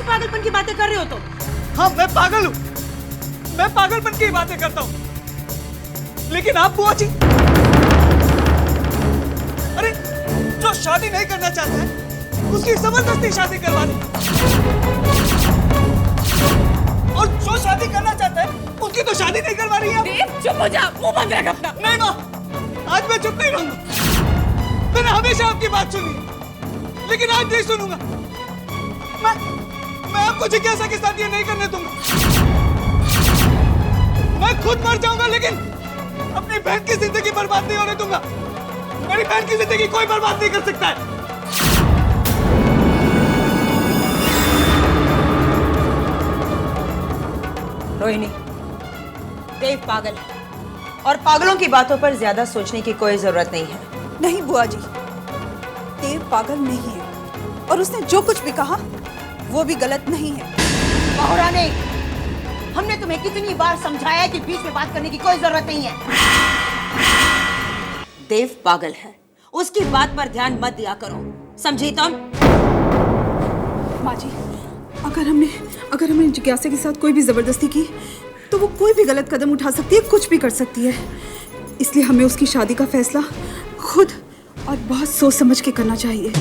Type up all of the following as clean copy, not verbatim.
सी पागलपन की बातें कर रहे हो तुम? हाँ मैं पागल हूँ, मैं पागलपन की बातें करता हूँ, लेकिन आप बुआ जी, अरे जो शादी नहीं करना चाहता है उसकी जबरदस्ती शादी करवा दो, और जो शादी करना चाहता है उसकी तो शादी नहीं करवा रही है। देव चुप हो जा, मुंह बंद रख अपना। नहीं माँ, आज मैं चुप नहीं रहूंगा। मैंने हमेशा आपकी बात सुनी, लेकिन आज नहीं सुनूंगा। मैं आपको जिज्ञासा के साथ ये नहीं करने दूंगा। मैं खुद मर जाऊंगा, लेकिन अपनी बहन की जिंदगी बर्बाद नहीं होने दूंगा। मेरी बहन की जिंदगी कोई बर्बाद नहीं कर सकता है। रोहिणी, देव पागल है और पागलों की बातों पर ज्यादा सोचने की कोई जरूरत नहीं है। नहीं बुआ जी, देव पागल नहीं है और उसने जो कुछ भी कहा वो भी गलत नहीं है। महारानी, हमने तुम्हें कितनी बार समझाया कि बीच में बात करने की कोई जरूरत नहीं है। देव पागल है, उसकी बात पर ध्यान मत दिया करो, समझी तुम? माँ जी, अगर हमने जिज्ञासा के साथ कोई भी जबरदस्ती की तो वो कोई भी गलत कदम उठा सकती है, कुछ भी कर सकती है। इसलिए हमें उसकी शादी का फैसला खुद और बहुत सोच समझ के करना चाहिए।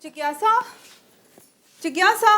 जिज्ञासा, जिज्ञासा,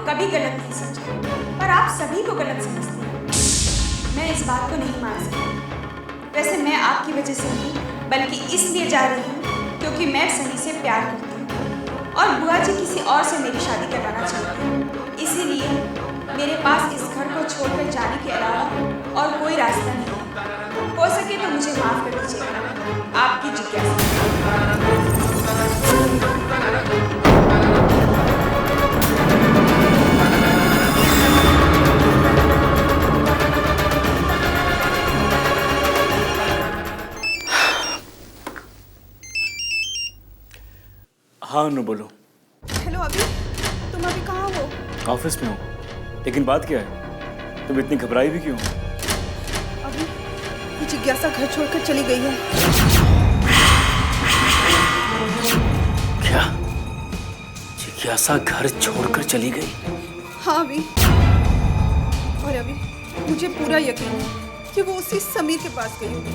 कभी गलत नहीं समझा, पर आप सभी को गलत समझते हैं। मैं इस बात को नहीं मान सकती। वैसे मैं आपकी वजह से नहीं, बल्कि इसलिए जा रही हूँ क्योंकि मैं सनी से प्यार करती हूँ और बुआ जी किसी और से मेरी शादी करवाना चाहती हैं। इसीलिए मेरे पास इस घर को छोड़कर जाने के अलावा और कोई रास्ता नहीं है। हो सके तो मुझे माफ़ कर दीजिएगा। आपकी जिज्ञासा। हाँ अनु बोलो। हेलो अभी, तुम अभी कहाँ हो? ऑफिस में हूँ, लेकिन बात क्या है? तुम इतनी घबराई भी क्यों? अभी जिज्ञासा घर छोड़कर चली गई है। क्या? जिज्ञासा घर छोड़कर चली गई? हाँ अभी, और अभी मुझे पूरा यकीन है कि वो उसी समीर के पास गई होगी।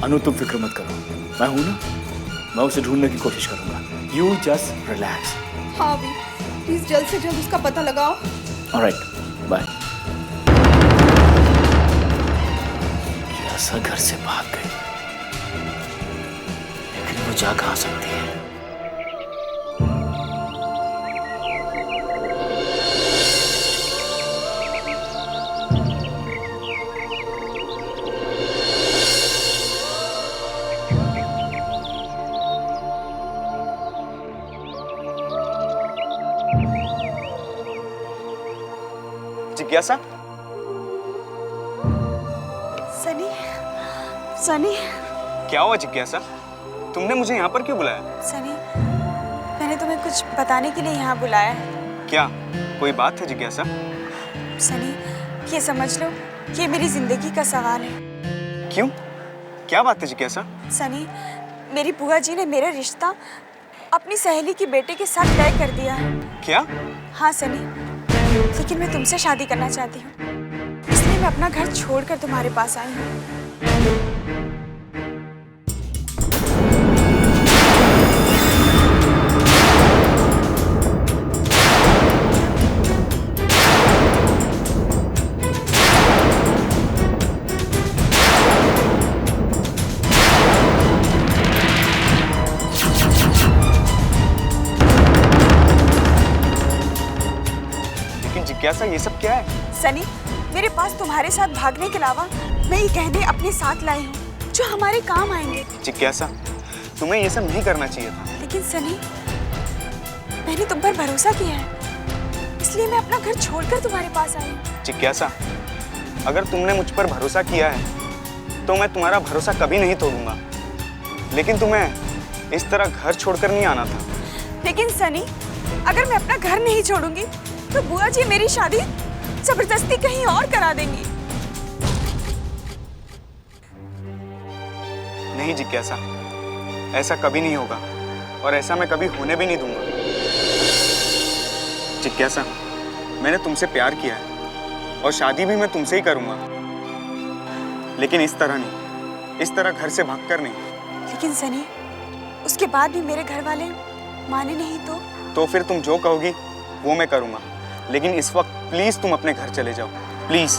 अनु तुम फिक्र मत करो, मैं हूं ना, मैं उसे ढूंढने की कोशिश करूंगा। You just relax. हाँ अभी, प्लीज जल्द से जल्द उसका पता लगाओ। Alright, bye. जिज्ञासा घर से भाग गई, लेकिन वो जा कहाँ सकती है? जिज्ञासा? सनी, सनी। क्या हुआ जिज्ञासा? तुमने मुझे यहाँ पर क्यों बुलाया? सनी, मैंने तुम्हें कुछ बताने के लिए यहाँ बुलाया है। क्या कोई बात है जिज्ञासा? सनी, ये समझ लो, ये मेरी जिंदगी का सवाल है। क्यों? क्या बात है जिज्ञासा? सनी, मेरी बुआ जी ने मेरा रिश्ता अपनी सहेली की बेटे के साथ तय कर दिया है। क्या? हाँ सनी, लेकिन मैं तुमसे शादी करना चाहती हूँ, इसलिए मैं अपना घर छोड़कर तुम्हारे पास आई हूँ। लेकिन जिज्ञासा ये सब क्या है? सनी, मेरे पास तुम्हारे साथ भागने के अलावा मैं ये गहने अपने साथ लाई हूँ जो हमारे काम आएंगे। जिज्ञासा, तुम्हें ये सब नहीं करना चाहिए था। लेकिन सनी, मैंने तुम पर भरोसा किया है, इसलिए मैं अपना घर छोड़कर तुम्हारे पास आई हूँ। जिज्ञासा, अगर तुमने मुझ पर भरोसा किया है तो मैं तुम्हारा भरोसा कभी नहीं तोड़ूंगा, लेकिन तुम्हें इस तरह घर छोड़कर नहीं आना था। लेकिन सनी, अगर मैं अपना घर नहीं छोड़ूंगी तो बुआ जी मेरी शादी जबरदस्ती कहीं और करा देंगी। नहीं जिज्ञासा, ऐसा कभी नहीं होगा और ऐसा मैं कभी होने भी नहीं दूंगा। जिज्ञासा, मैंने तुमसे प्यार किया है और शादी भी मैं तुमसे ही करूंगा, लेकिन इस तरह नहीं, इस तरह घर से भागकर नहीं। लेकिन सनी, उसके बाद भी मेरे घर वाले माने नहीं तो फिर तुम जो कहोगी वो मैं करूंगा, लेकिन इस वक्त प्लीज तुम अपने घर चले जाओ, प्लीज।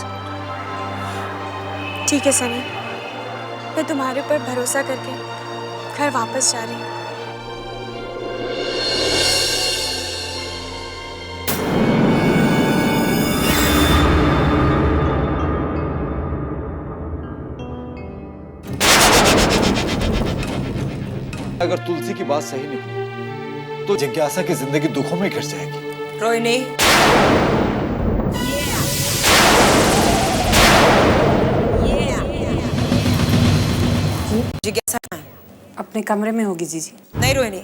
ठीक है सनी, मैं तुम्हारे ऊपर भरोसा करके घर वापस जा रही हूँ। अगर तुलसी की बात सही निकली तो जिज्ञासा की जिंदगी दुखों में घिर जाएगी। रोहिणी, जिज्ञासा कहाँ है? अपने कमरे में होगी जीजी। नहीं रोहिणी,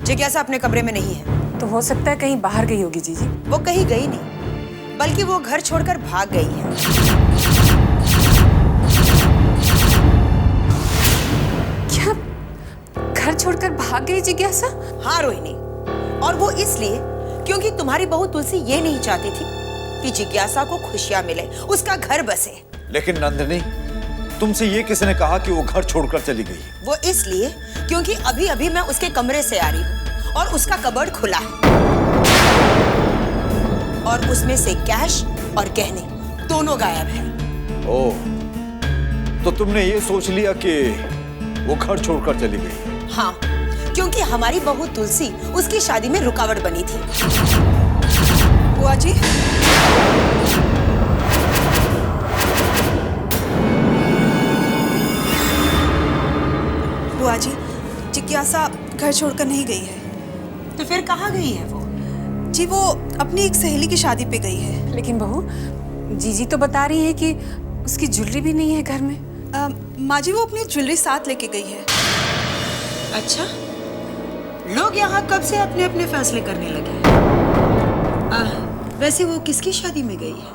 जिज्ञासा अपने कमरे में नहीं है। तो हो सकता है कहीं बाहर गई होगी जीजी। वो कहीं गई नहीं, बल्कि वो घर छोड़कर भाग गई है। क्या घर छोड़कर भाग गई जिज्ञासा? हाँ रोहिणी, और वो इसलिए क्योंकि तुम्हारी बहू तुलसी ये नहीं चाहती थी कि जिज्ञासा को खुशियां मिले, उसका घर बसे। लेकिन नंदिनी, तुमसे ये किसने कहा कि वो घर छोड़कर चली गई? वो इसलिए क्योंकि अभी अभी मैं उसके कमरे से आ रही हूँ और उसका कबर्ड खुला है और उसमें से कैश और गहने दोनों गायब हैं। ओह, तो तुमने ये सोच लिया कि वो घर छोड़कर चली गई? हाँ, क्योंकि हमारी बहू तुलसी उसकी शादी में रुकावट बनी थी। बुआ जी, बुआ जी, जिज्ञासा घर छोड़कर नहीं गई है। तो फिर कहाँ गई है वो? जी, वो अपनी एक सहेली की शादी पे गई है। लेकिन बहू, जीजी तो बता रही है कि उसकी ज्वेलरी भी नहीं है घर में। माँ जी, वो अपनी ज्वेलरी साथ लेके गई है। अच्छा, लोग यहाँ कब से अपने अपने फैसले करने लगे? वैसे वो किसकी शादी में गई है?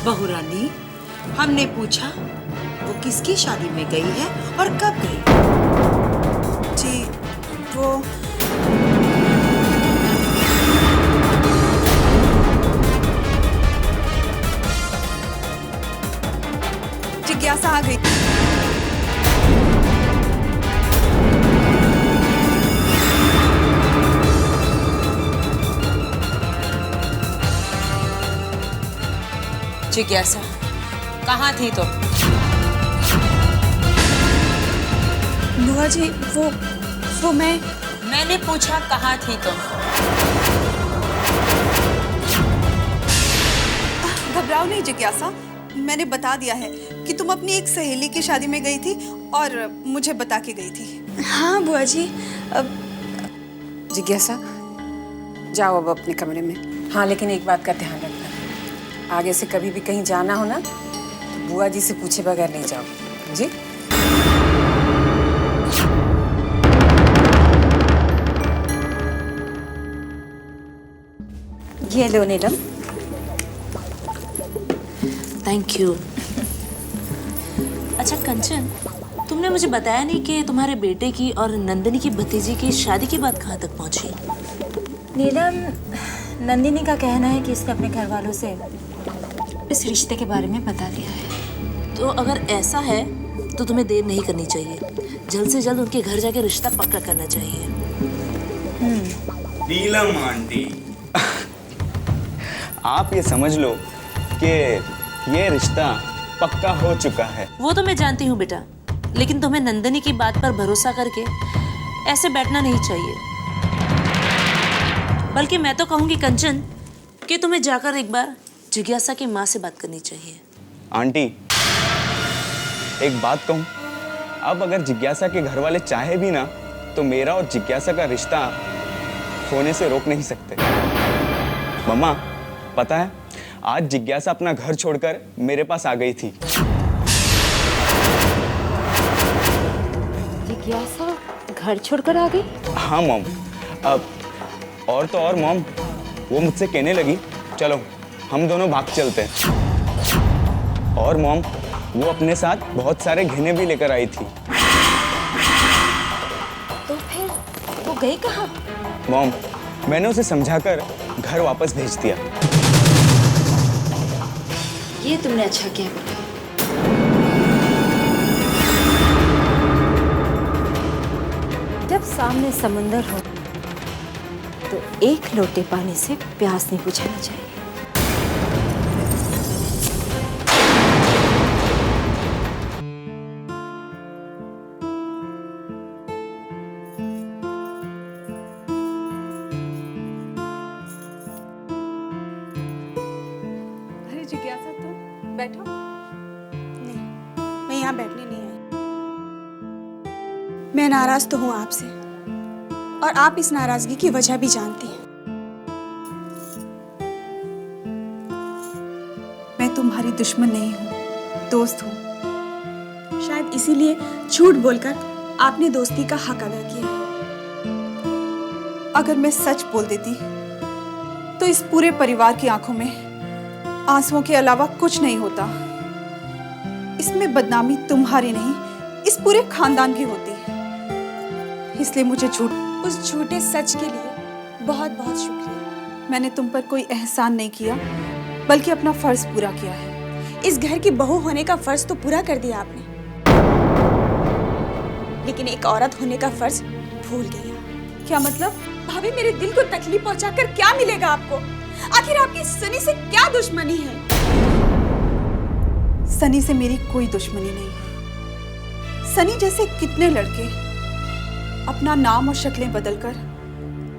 बहू रानी, हमने पूछा वो किसकी शादी में गई है और कब गई? जी, वो जिज्ञासा आ गई। जिज्ञासा, कहाँ थी तुम? बुआ जी, वो मैंने पूछा कहाँ थी तुम? घबराओ नहीं जिज्ञासा, मैंने बता दिया है कि तुम अपनी एक सहेली की शादी में गई थी और मुझे बता के गई थी। हाँ बुआ जी, अब जिज्ञासा, जाओ अब अपने कमरे में। हाँ, लेकिन एक बात का ध्यान रखना, आगे से कभी भी कहीं जाना हो ना तो बुआ जी से पूछे बगैर नहीं जाओ जी। ये लो नीलम। Thank you. अच्छा कंचन, तुमने मुझे बताया नहीं कि तुम्हारे बेटे की और नंदिनी की भतीजी की शादी की बात कहाँ तक पहुँची। नीलम, नंदिनी का कहना है कि इसने अपने घर वालों से इस रिश्ते के बारे में बता दिया है। तो अगर ऐसा है तो तुम्हें देर नहीं करनी चाहिए, जल्द से जल्द उनके घर जाके रिश्ता पक्का करना चाहिए। नीलम आंटी, आप ये समझ लो कि ये रिश्ता पक्का हो चुका है। वो तो मैं जानती हूँ बेटा, लेकिन तुम्हें नंदिनी की बात पर भरोसा करके ऐसे बैठना नहीं चाहिए। बल्कि मैं तो कहूँगी कंचन कि तुम्हें जाकर एक बार जिज्ञासा की माँ से बात करनी चाहिए। आंटी, एक बात कहूँ, अब अगर जिज्ञासा के घर वाले चाहे भी ना तो मेरा और जिज्ञासा का रिश्ता होने से रोक नहीं सकते। मम्मा, पता है आज जिज्ञासा अपना घर छोड़कर मेरे पास आ गई थी। जिज्ञासा घर छोड़कर आ गई? हाँ मॉम, अब और तो और मॉम, वो मुझसे कहने लगी चलो हम दोनों भाग चलते हैं। और मॉम, वो अपने साथ बहुत सारे गहने भी लेकर आई थी। तो फिर वो गई कहाँ? मॉम, मैंने उसे समझाकर घर वापस भेज दिया। ये तुमने अच्छा किया बेटा। जब सामने समंदर हो तो एक लोटे पानी से प्यास नहीं बुझाना चाहिए। अरे जिज्ञासा, तुम बैठो। नहीं, मैं यहाँ बैठने नहीं आई। मैं नाराज तो हूँ आपसे, और आप इस नाराजगी की वजह भी जानती हैं। मैं तुम्हारी दुश्मन नहीं हूँ, दोस्त हूँ। शायद इसीलिए झूठ बोलकर आपने दोस्ती का हक अदा किया है। अगर मैं सच बोल देती तो इस पूरे परिवार की आंखों में आंसुओं के अलावा कुछ नहीं होता। इसमें बदनामी तुम्हारी नहीं, इस पूरे खानदान की होती। इसलिए मुझे उस झूठे सच के लिए बहुत बहुत शुक्रिया। मैंने तुम पर कोई एहसान नहीं किया, बल्कि अपना फर्ज पूरा किया है। इस घर की बहू होने का फर्ज तो पूरा कर दिया आपने, लेकिन एक औरत होने का फर्ज भूल गई। क्या मतलब? भाभी, मेरे दिल को तकलीफ पहुंचाकर क्या मिलेगा आपको? आखिर आपकी सनी से क्या दुश्मनी है? सनी से मेरी कोई दुश्मनी नहीं है। सनी जैसे कितने लड़के अपना नाम और शक्लें बदलकर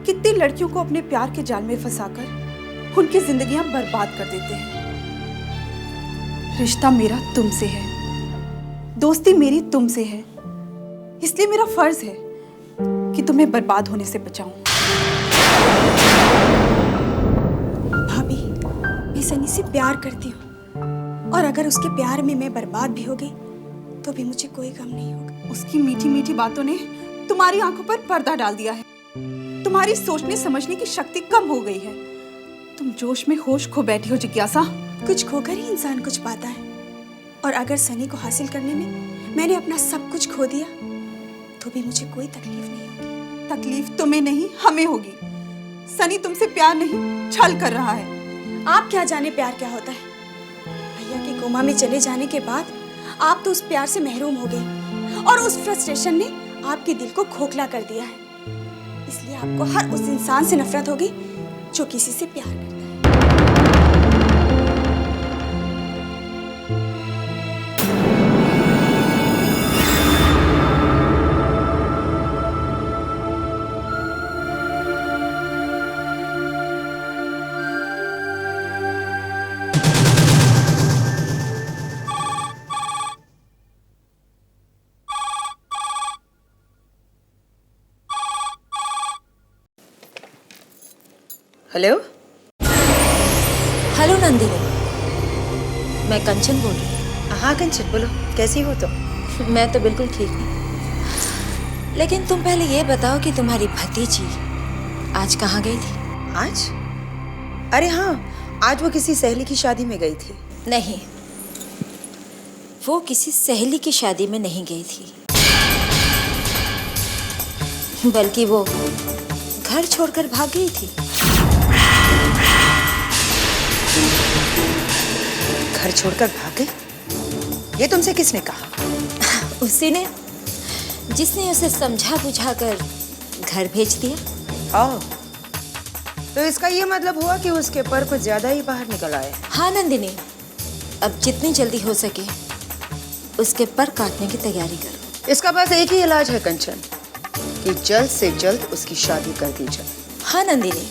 कितनी लड़कियों को अपने प्यार के जाल में फंसाकर उनकी जिंदगियां बर्बाद कर देते हैं। रिश्ता मेरा तुमसे है, दोस्ती मेरी तुमसे है, इसलिए मेरा फर्ज है कि तुम्हें बर्बाद होने से बचाऊं। भाभी, मैं सनी से प्यार करती हूँ, और अगर उसके प्यार में मैं बर्बाद भी हो गई तो भी मुझे कोई गम नहीं होगा। उसकी मीठी मीठी बातों ने तुम्हारी आंखों पर पर्दा डाल दिया है। तुम्हारी सोचने समझने की शक्ति कम हो गई है। तुम जोश में होश खो बैठी हो जिज्ञासा। कुछ खोकर ही इंसान कुछ पाता है, और अगर सनी को हासिल करने में मैंने अपना सब कुछ खो दिया तो भी मुझे कोई तकलीफ नहीं होगी। तकलीफ तुम्हें नहीं, हमें होगी। सनी तुमसे प्यार नहीं, छल कर रहा है। आप क्या जाने प्यार क्या होता है? भैया के कोमा में चले जाने के बाद आप तो उस प्यार से महरूम हो गए, और उस फ्रस्ट्रेशन ने आपके दिल को खोखला कर दिया है। इसलिए आपको हर उस इंसान से नफरत होगी जो किसी से प्यार करता है। हेलो। हेलो नंदिनी, मैं कंचन बोल रही हूँ। हाँ कंचन, बोलो, कैसी हो तुम? मैं तो बिल्कुल ठीक हूँ, लेकिन तुम पहले ये बताओ कि तुम्हारी भतीजी आज कहाँ गई थी? आज? अरे हाँ, आज वो किसी सहेली की शादी में गई थी। नहीं, वो किसी सहेली की शादी में नहीं गई थी, बल्कि वो घर छोड़कर भाग गई थी। घर छोड़कर भाग गई? ये तुमसे किसने कहा? उसी ने, जिसने उसे समझा बुझाकर घर भेज दिया। ओह, तो इसका ये मतलब हुआ कि उसके पर कुछ ज्यादा ही बाहर निकल आए। हाँ नंदिनी, अब जितनी जल्दी हो सके उसके पर काटने की तैयारी करो। इसका बस एक ही इलाज है कंचन, कि जल्द से जल्द उसकी शादी कर दी जाए। हाँ नंदिनी,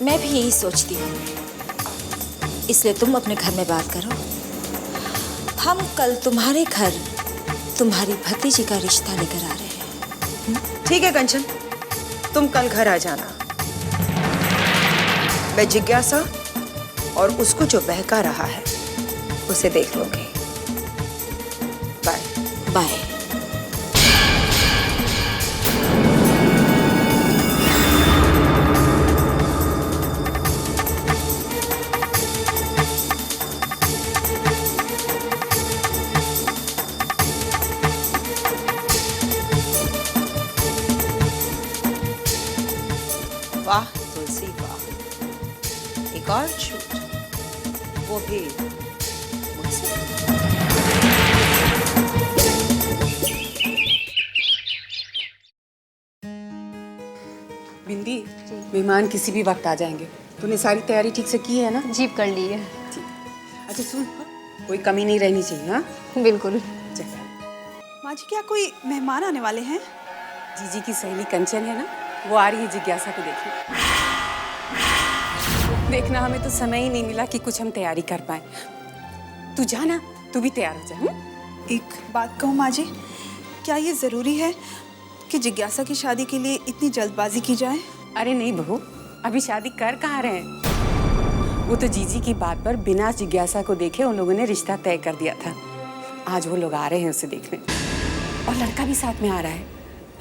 मैं भी यही सोचती हूँ। इसलिए तुम अपने घर में बात करो। हम कल तुम्हारे घर तुम्हारी भतीजी का रिश्ता लेकर आ रहे हैं। ठीक है कंचन, तुम कल घर आ जाना। मैं जिज्ञासा और उसको जो बहका रहा है उसे देख लूंगी। Bye bye. वाह तुलसी वाह, एक और झूठ, वो भी मुझसे। बिंदी, मेहमान किसी भी वक्त आ जाएंगे। तूने सारी तैयारी ठीक से की है ना? जी कर ली है। अच्छा सुन, कोई कमी नहीं रहनी चाहिए। हाँ बिल्कुल। चल। माँ जी, क्या कोई मेहमान आने वाले हैं? जीजी की सहेली कंचन है ना, वो आ रही है जिज्ञासा को देखने। देखना, हमें तो समय ही नहीं मिला कि कुछ हम तैयारी कर पाए। तू जा ना, तू भी तैयार हो जा। एक बात कहूँ माँ जी, क्या ये ज़रूरी है कि जिज्ञासा की शादी के लिए इतनी जल्दबाजी की जाए? अरे नहीं बहू, अभी शादी कर कहाँ रहे हैं। वो तो जीजी की बात पर बिना जिज्ञासा को देखे उन लोगों ने रिश्ता तय कर दिया था। आज वो लोग आ रहे हैं उसे देखने, और लड़का भी साथ में आ रहा है।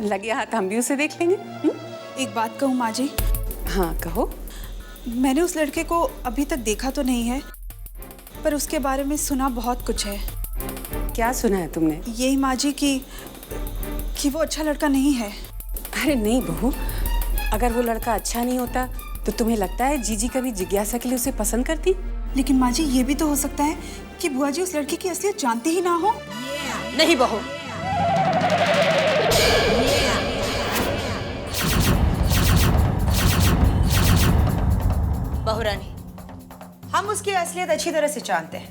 लगे हाथ हम भी उसे देख लेंगे। एक बात कहूँ माँ जी? हाँ कहो। मैंने उस लड़के को अभी तक देखा तो नहीं है, पर उसके बारे में सुना बहुत कुछ है। क्या सुना है तुमने? यही माँ जी कि वो अच्छा लड़का नहीं है। अरे नहीं बहू, अगर वो लड़का अच्छा नहीं होता तो तुम्हें लगता है जीजी कभी जिज्ञासा के लिए उसे पसंद करती? लेकिन माँ जी, ये भी तो हो सकता है कि बुआ जी उस लड़के की असलियत जानती ही ना हो। नहीं बहू, बहुरानी, हम उसकी असलियत अच्छी तरह से जानते हैं,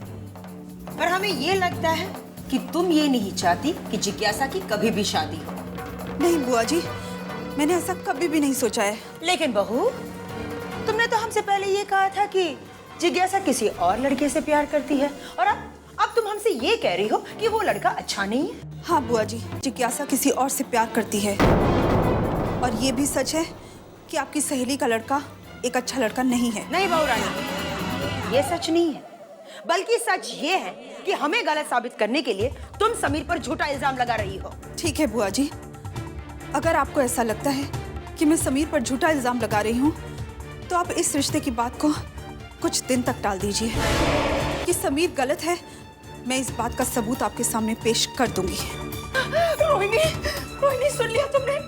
पर हमें ये लगता है कि तुम ये नहीं चाहती कि जिज्ञासा की कभी भी शादी हो। नहीं बुआ जी, मैंने ऐसा कभी भी नहीं सोचा है। लेकिन बहू, तुमने तो हमसे पहले ये कहा था कि जिज्ञासा किसी और लड़के से प्यार करती है, और अब तुम हमसे ये कह रही हो कि वो लड़का अच्छा नहीं है। हाँ बुआ जी, जिज्ञासा किसी और से प्यार करती है, और ये भी सच है कि आपकी सहेली का लड़का एक अच्छा लड़का नहीं है। नहीं बहुरानी, ये सच नहीं है, बल्कि सच ये है कि हमें गलत साबित करने के लिए तुम समीर पर झूठा इल्जाम लगा रही हो। ठीक है बुआ जी, अगर आपको ऐसा लगता है कि मैं समीर पर झूठा इल्जाम लगा रही हूँ, तो आप इस रिश्ते की बात को कुछ दिन तक टाल दीजिए। कि समीर गलत है, मैं इस बात का सबूत आपके सामने पेश कर दूंगी। रोहिणी, सुन लिया तुमने?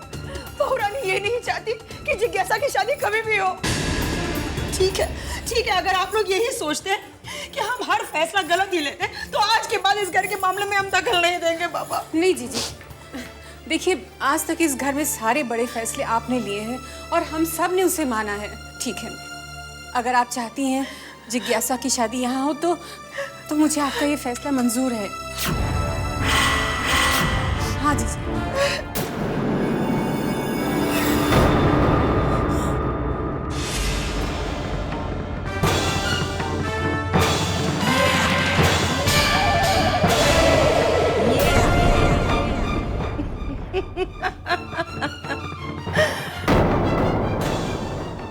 बहुरानी ये नहीं चाहती कि जिज्ञासा की शादी कभी भी हो। ठीक है, अगर आप लोग यही सोचते हैं कि हम हर फैसला गलत ही लेते हैं, तो आज के बाद इस घर के मामले में हम दखल नहीं देंगे बाबा। नहीं जीजी, देखिए, आज तक इस घर में सारे बड़े फैसले आपने लिए हैं और हम सब ने उसे माना है। ठीक है, अगर आप चाहती हैं जिज्ञासा की शादी यहाँ हो तो मुझे आपका ये फैसला मंजूर है। हाँ जीजी।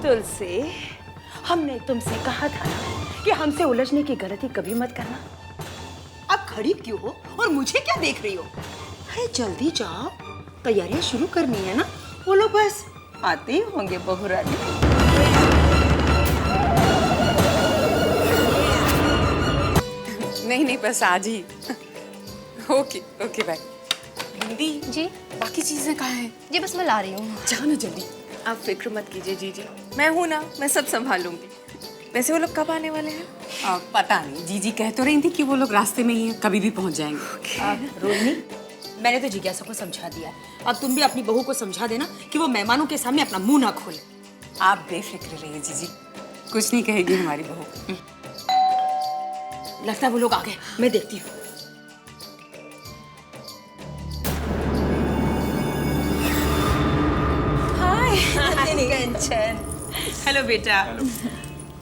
तुलसी, हमने तुमसे कहा था कि हमसे उलझने की गलती कभी मत करना। अब खड़ी क्यों हो और मुझे क्या देख रही हो? अरे जल्दी जाओ, तैयारियां शुरू करनी है ना। वो लोग बस आते ही होंगे बहुरानी। नहीं नहीं, बस आज ही। Okay okay bye. Hindi ji बाकी चीजें कहाँ हैं? जी बस मैं ला रही हूँ। जाओ ना जल्दी। आप फिक्र मत कीजिए जीजी, मैं हूं ना, मैं सब संभालूंगी। वैसे वो लोग कब आने वाले हैं? पता नहीं, जीजी कह तो रही थी कि वो लोग रास्ते में ही हैं, कभी भी पहुंच जाएंगे। रोहिणी, मैंने तो जिज्ञासा को समझा दिया, अब तुम भी अपनी बहू को समझा देना कि वो मेहमानों के सामने अपना मुंह ना खोले। आप बेफिक्र रहिए जीजी, कुछ नहीं कहेगी हमारी बहू। लगता है वो लोग आ गए, मैं देखती हूँ। कंचन, हेलो बेटा।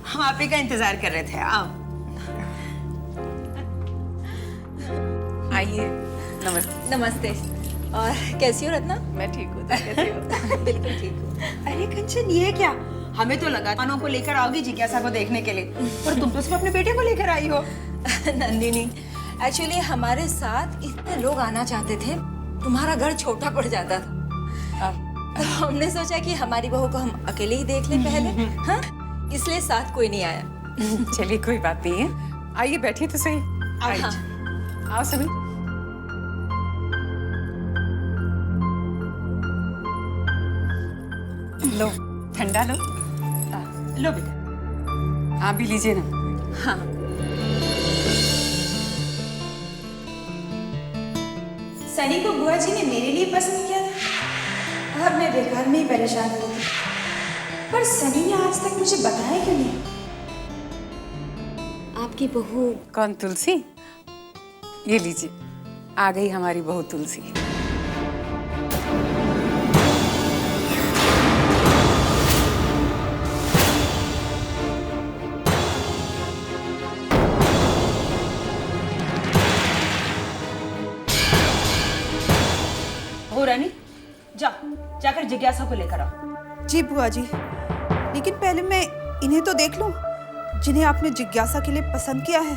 हम आप ही का इंतजार कर रहे थे। आओ। आइए। नमस्ते। नमस्ते। और कैसी हो रत्ना? मैं ठीक हूँ, कैसे हो? बिल्कुल ठीक हूँ। अरे कंचन, ये क्या? हमें तो लगा मानो को लेकर आओगी जिज्ञासा को देखने के लिए, पर तुम तो सिर्फ अपने बेटे को लेकर आई हो। नंदिनी, एक्चुअली हमारे साथ इतने लोग आना चाहते थे, तुम्हारा घर छोटा पड़ जाता था। तो हमने सोचा कि हमारी बहू को हम अकेले ही देख लें पहले, हाँ? इसलिए साथ कोई नहीं आया। चलिए कोई बात नहीं है, आइए बैठिए तो सही। आओ सभी। लो ठंडा लो। लो बेटा। आप भी लीजिए ना। हाँ। सनी को बुआ जी ने मेरे लिए पसंद किया था और मैं बेकार में ही परेशान हुई थी, पर सनी ने आज तक मुझे बताया क्यों नहीं? आपकी बहू कौन? तुलसी। ये लीजिए, आ गई हमारी बहू तुलसी। हो रानी, जाकर जिज्ञासा को लेकर आओ। जी बुआ जी, लेकिन पहले मैं इन्हें तो देख लूं जिन्हें आपने जिज्ञासा के लिए पसंद किया है।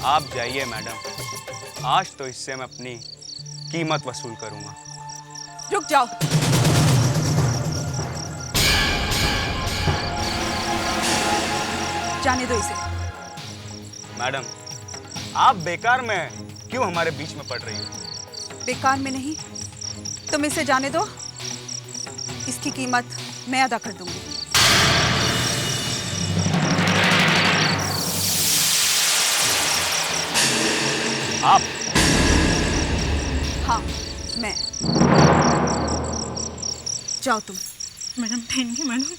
आप जाइए मैडम, आज तो इससे मैं अपनी कीमत वसूल करूंगा। रुक जाओ। जाने दो इसे। मैडम, आप बेकार में क्यों हमारे बीच में पड़ रही हो? बेकार में नहीं, तुम इसे जाने दो, इसकी कीमत मैं अदा कर दूंगी। आप? हाँ, मैं। जाओ तुम। Madam thank you madam.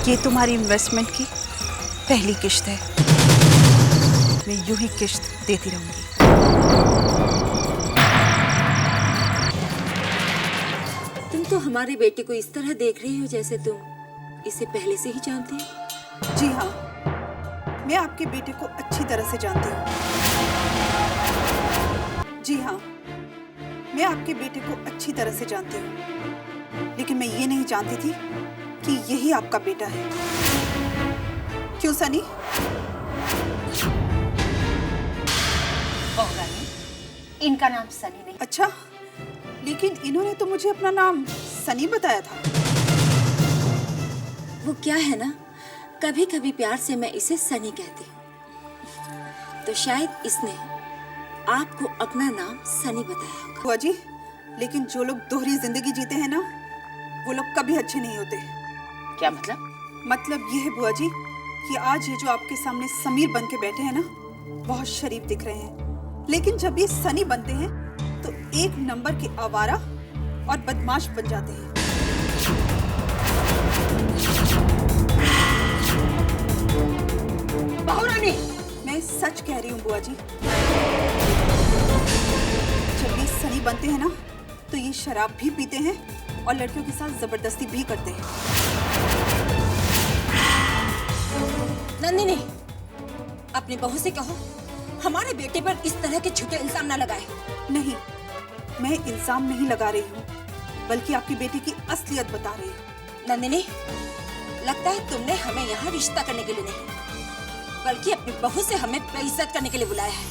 ये तुम्हारी इन्वेस्टमेंट की पहली किश्त है। मैं यूं ही किश्त देती रहूंगी। तुम तो हमारे बेटे को इस तरह देख रही हो जैसे तुम इसे पहले से ही जानती हो। जी हाँ, मैं आपके बेटे को अच्छी तरह से जानती हूँ। जी हाँ, मैं आपके बेटे को अच्छी तरह से जानती हूँ, लेकिन मैं ये नहीं जानती थी कि यही आपका बेटा है। क्यों सनी? इनका नाम सनी नहीं। अच्छा, लेकिन इन्होंने तो मुझे अपना नाम सनी बताया था। वो क्या है ना, कभी कभी प्यार से मैं इसे सनी कहती हूँ, तो शायद इसने आपको अपना नाम सनी बताया होगा। बुआ जी, लेकिन जो लोग दोहरी जिंदगी जीते हैं ना, वो लोग कभी अच्छे नहीं होते। क्या मतलब? मतलब ये है बुआ जी कि आज ये जो आपके सामने समीर बन के बैठे हैं ना, बहुत शरीफ दिख रहे हैं, लेकिन जब ये सनी बनते हैं तो एक नंबर के आवारा और बदमाश बन जाते हैं। बहुरानी, मैं सच कह रही हूँ बुआ जी। जब ये सनी बनते हैं ना, तो ये शराब भी पीते हैं और लड़कियों के साथ जबरदस्ती भी करते हैं। नंदिनी, अपनी बहू से कहो हमारे बेटे पर इस तरह के झूठे इल्जाम ना लगाए। नहीं, मैं इल्जाम नहीं लगा रही हूँ, बल्कि आपकी बेटी की असलियत बता रही हूँ। नंदिनी, लगता है तुमने हमें यहाँ रिश्ता करने के लिए नहीं, बल्कि अपनी बहू से हमें बेइज्जत करने के लिए बुलाया है।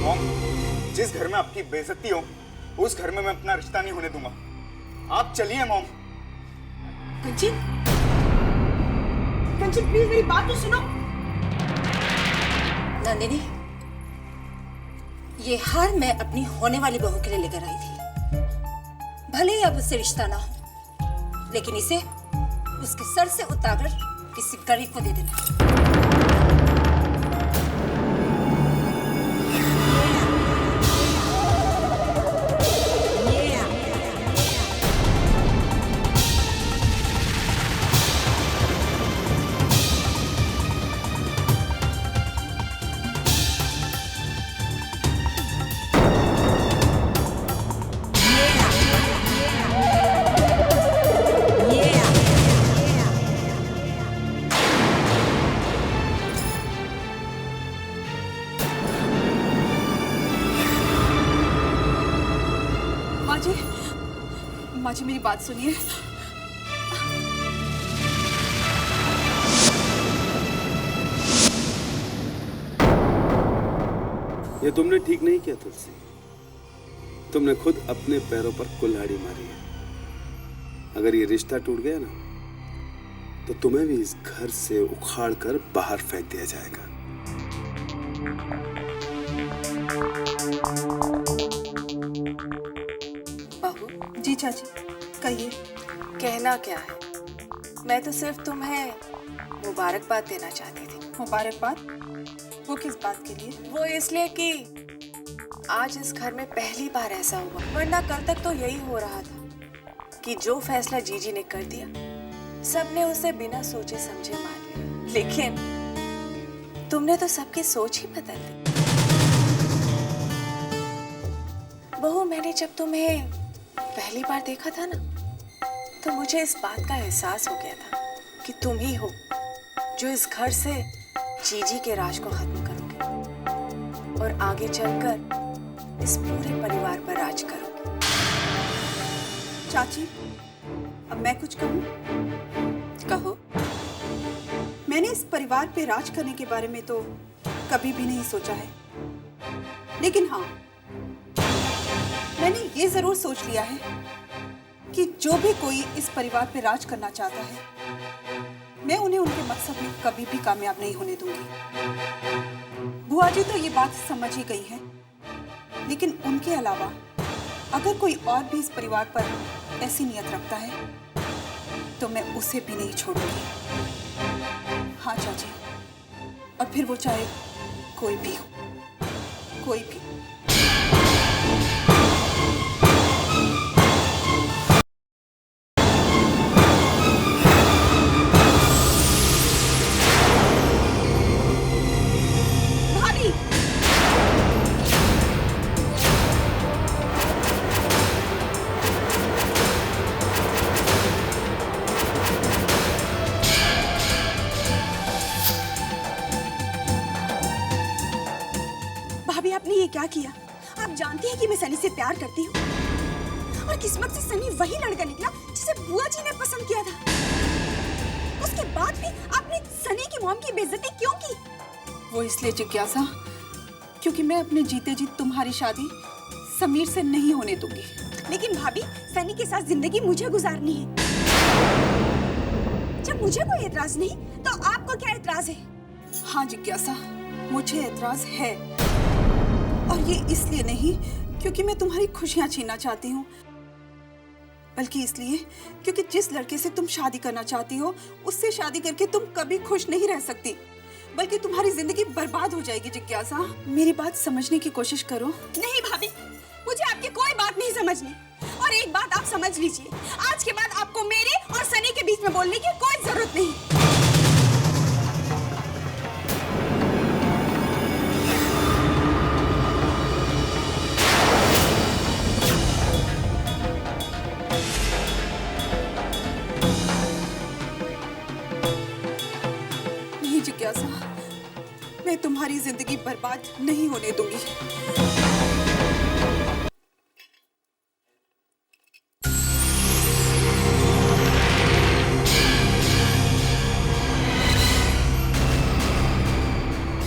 मॉम, जिस घर में आपकी बेइज्जती हो उस घर में मैं अपना रिश्ता नहीं होने दूंगा। आप चलिए मॉम। कंचन, कंचन प्लीज मेरी बात तो सुनो। नंदिनी, ये हार मैं अपनी होने वाली बहू के लिए लेकर आई थी। भले ही अब उससे रिश्ता ना हो, लेकिन इसे उसके सर से उतारकर किसी गरीब को दे देना। माँ जी, मेरी बात सुनिए। ये तुमने ठीक नहीं किया तुलसी। तुमने खुद अपने पैरों पर कुल्हाड़ी मारी है। अगर ये रिश्ता टूट गया ना, तो तुम्हें भी इस घर से उखाड़ कर बाहर फेंक दिया जाएगा। बहू जी, चाची कहिए। कहना क्या है, मैं तो सिर्फ तुम्हें मुबारकबाद देना चाहती थी। मुबारकबाद? वो किस बात के लिए? वो इसलिए कि आज इस घर में पहली बार ऐसा हुआ, वरना कल तक तो यही हो रहा था कि जो फैसला जीजी ने कर दिया सबने उसे बिना सोचे समझे मान लिया। लेकिन तुमने तो सबकी सोच ही बदल दी। बहू, मैंने जब तुम्हें पहली बार देखा था ना, तो मुझे इस बात का एहसास हो गया था कि तुम ही हो जो इस घर से जीजी के राज को खत्म करोगे और आगे चलकर इस पूरे परिवार पर राज करोगे। चाची, अब मैं कुछ कहूँ? कहो। मैंने इस परिवार पे राज करने के बारे में तो कभी भी नहीं सोचा है, लेकिन हाँ, मैंने ये जरूर सोच लिया है कि जो भी कोई इस परिवार पे राज करना चाहता है, मैं उन्हें उनके मकसद में कभी भी कामयाब नहीं होने दूंगी। बुआ जी तो ये बात समझ ही गई है, लेकिन उनके अलावा अगर कोई और भी इस परिवार पर ऐसी नियत रखता है, तो मैं उसे भी नहीं छोड़ूंगी। हाँ चाची, और फिर वो चाहे कोई भी हो, कोई भी। आपने ये क्या किया? आप जानती हैं कि मैं सनी से प्यार करती हूँ, और किस्मत से सनी वही लड़का निकला जिसे बुआ जी ने पसंद किया था। उसके बाद भी आपने सनी की मॉम की बेइज्जती क्यों की? वो इसलिए जिज्ञासा, क्योंकि मैं अपने जीते जी तुम्हारी शादी समीर से नहीं होने दूंगी। लेकिन भाभी, सनी के साथ जिंदगी मुझे गुजारनी है। जब मुझे कोई एतराज नहीं, तो आपको क्या एतराज है? हाँ जिज्ञासा, मुझे एतराज है, और ये इसलिए नहीं क्योंकि मैं तुम्हारी खुशियां छीनना चाहती हूँ, बल्कि इसलिए क्योंकि जिस लड़के से तुम शादी करना चाहती हो, उससे शादी करके तुम कभी खुश नहीं रह सकती, बल्कि तुम्हारी जिंदगी बर्बाद हो जाएगी। जिज्ञासा, मेरी बात समझने की कोशिश करो। नहीं भाभी, मुझे आपकी कोई बात नहीं समझनी। और एक बात आप समझ लीजिए, आज के बाद आपको मेरे और सनी के बीच में बोलने की कोई जरूरत नहीं। बर्बाद नहीं होने दूंगी।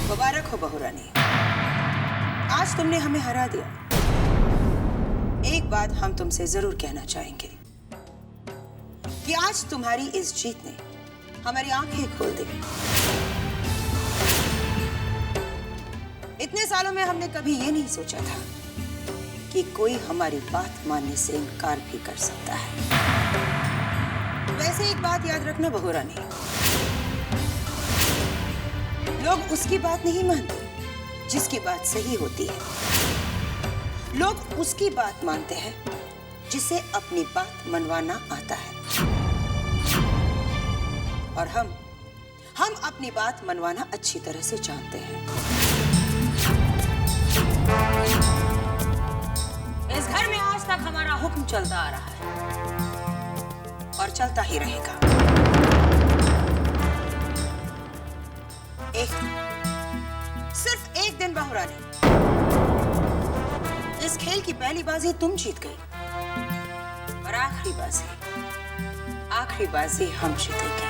मुबारक हो बहू रानी, आज तुमने हमें हरा दिया। एक बात हम तुमसे जरूर कहना चाहेंगे कि आज तुम्हारी इस जीत ने हमारी आंखें खोल दी। इतने सालों में हमने कभी ये नहीं सोचा था कि कोई हमारी बात मानने से इनकार भी कर सकता है। वैसे एक बात याद रखना बहू रानी, लोग उसकी बात नहीं मानते जिसकी बात सही होती है। लोग उसकी बात मानते हैं जिसे अपनी बात मनवाना आता है। और हम अपनी बात मनवाना अच्छी तरह से जानते हैं। इस घर में आज तक हमारा हुक्म चलता आ रहा है और चलता ही रहेगा। सिर्फ एक दिन बहू रानी, इस खेल की पहली बाजी तुम जीत गई और आखिरी बाजी हम जीतेंगे।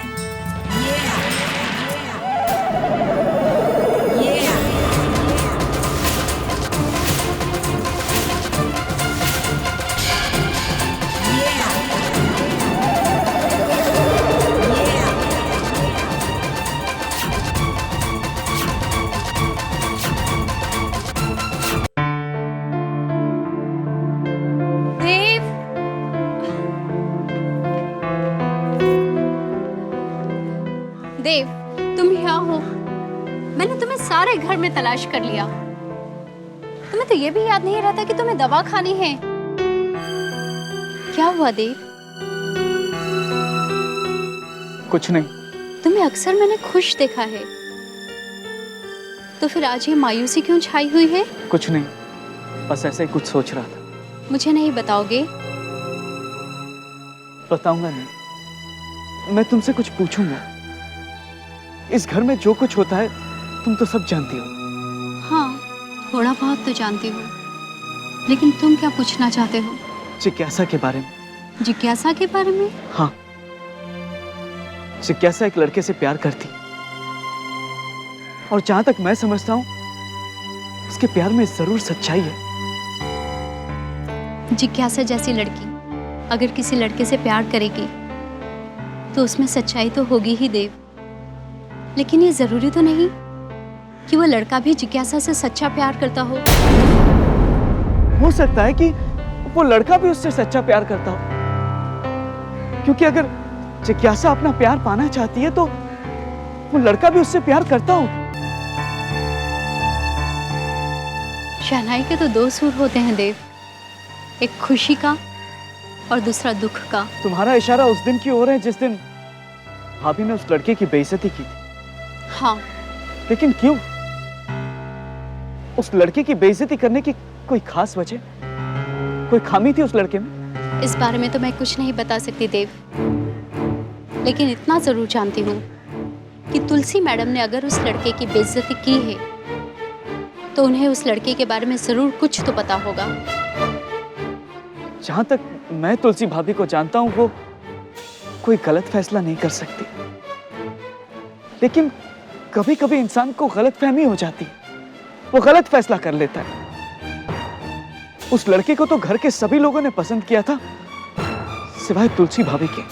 देव, तुम यहाँ हो। मैंने तुम्हें सारे घर में तलाश कर लिया। तुम्हें तो ये भी याद नहीं रहता कि तुम्हें दवा खानी है। क्या हुआ देव? कुछ नहीं। तुम्हें अक्सर मैंने खुश देखा है, तो फिर आज ये मायूसी क्यों छाई हुई है? कुछ नहीं, बस ऐसे ही कुछ सोच रहा था। मुझे नहीं बताओगे? बताऊंगा नहीं, मैं तुमसे कुछ पूछूंगा। इस घर में जो कुछ होता है तुम तो सब जानती हो। हाँ, थोड़ा बहुत तो जानती हूँ, लेकिन तुम क्या पूछना चाहते हो? जिज्ञासा के बारे में। जिज्ञासा के बारे में? हाँ, जिज्ञासा एक लड़के से प्यार करती, और जहां तक मैं समझता हूँ उसके प्यार में जरूर सच्चाई है। जिज्ञासा जैसी लड़की अगर किसी लड़के से प्यार करेगी तो उसमें सच्चाई तो होगी ही देव। लेकिन ये जरूरी तो नहीं कि वो लड़का भी जिज्ञासा से सच्चा प्यार करता हो। हो सकता है कि वो लड़का भी उससे सच्चा प्यार करता हो, क्योंकि अगर जिज्ञासा अपना प्यार पाना चाहती है तो वो लड़का भी उससे प्यार करता हो। शहनाई के तो दो सुर होते हैं देव, एक खुशी का और दूसरा दुख का। तुम्हारा इशारा उस दिन की ओर है जिस दिन भाभी ने उस लड़के की बेइज्जती की थी। हाँ, लेकिन क्यों? उस लड़के की बेइज्जती करने की कोई खास वजह, कोई खामी थी उस लड़के में? इस बारे में तो मैं कुछ नहीं बता सकती देव, लेकिन इतना जरूर जानती हूँ कि तुलसी मैडम ने अगर उस लड़के की बेइज्जती की है तो उन्हें उस लड़के के बारे में जरूर कुछ तो पता होगा। जहां तक मैं तुलसी भाभी को जानता हूं वो कोई गलत फैसला नहीं कर सकती, लेकिन कभी कभी इंसान को गलतफहमी हो जाती, वो गलत फैसला कर लेता है। उस लड़के को तो घर के सभी लोगों ने पसंद किया था सिवाय तुलसी भाभी के,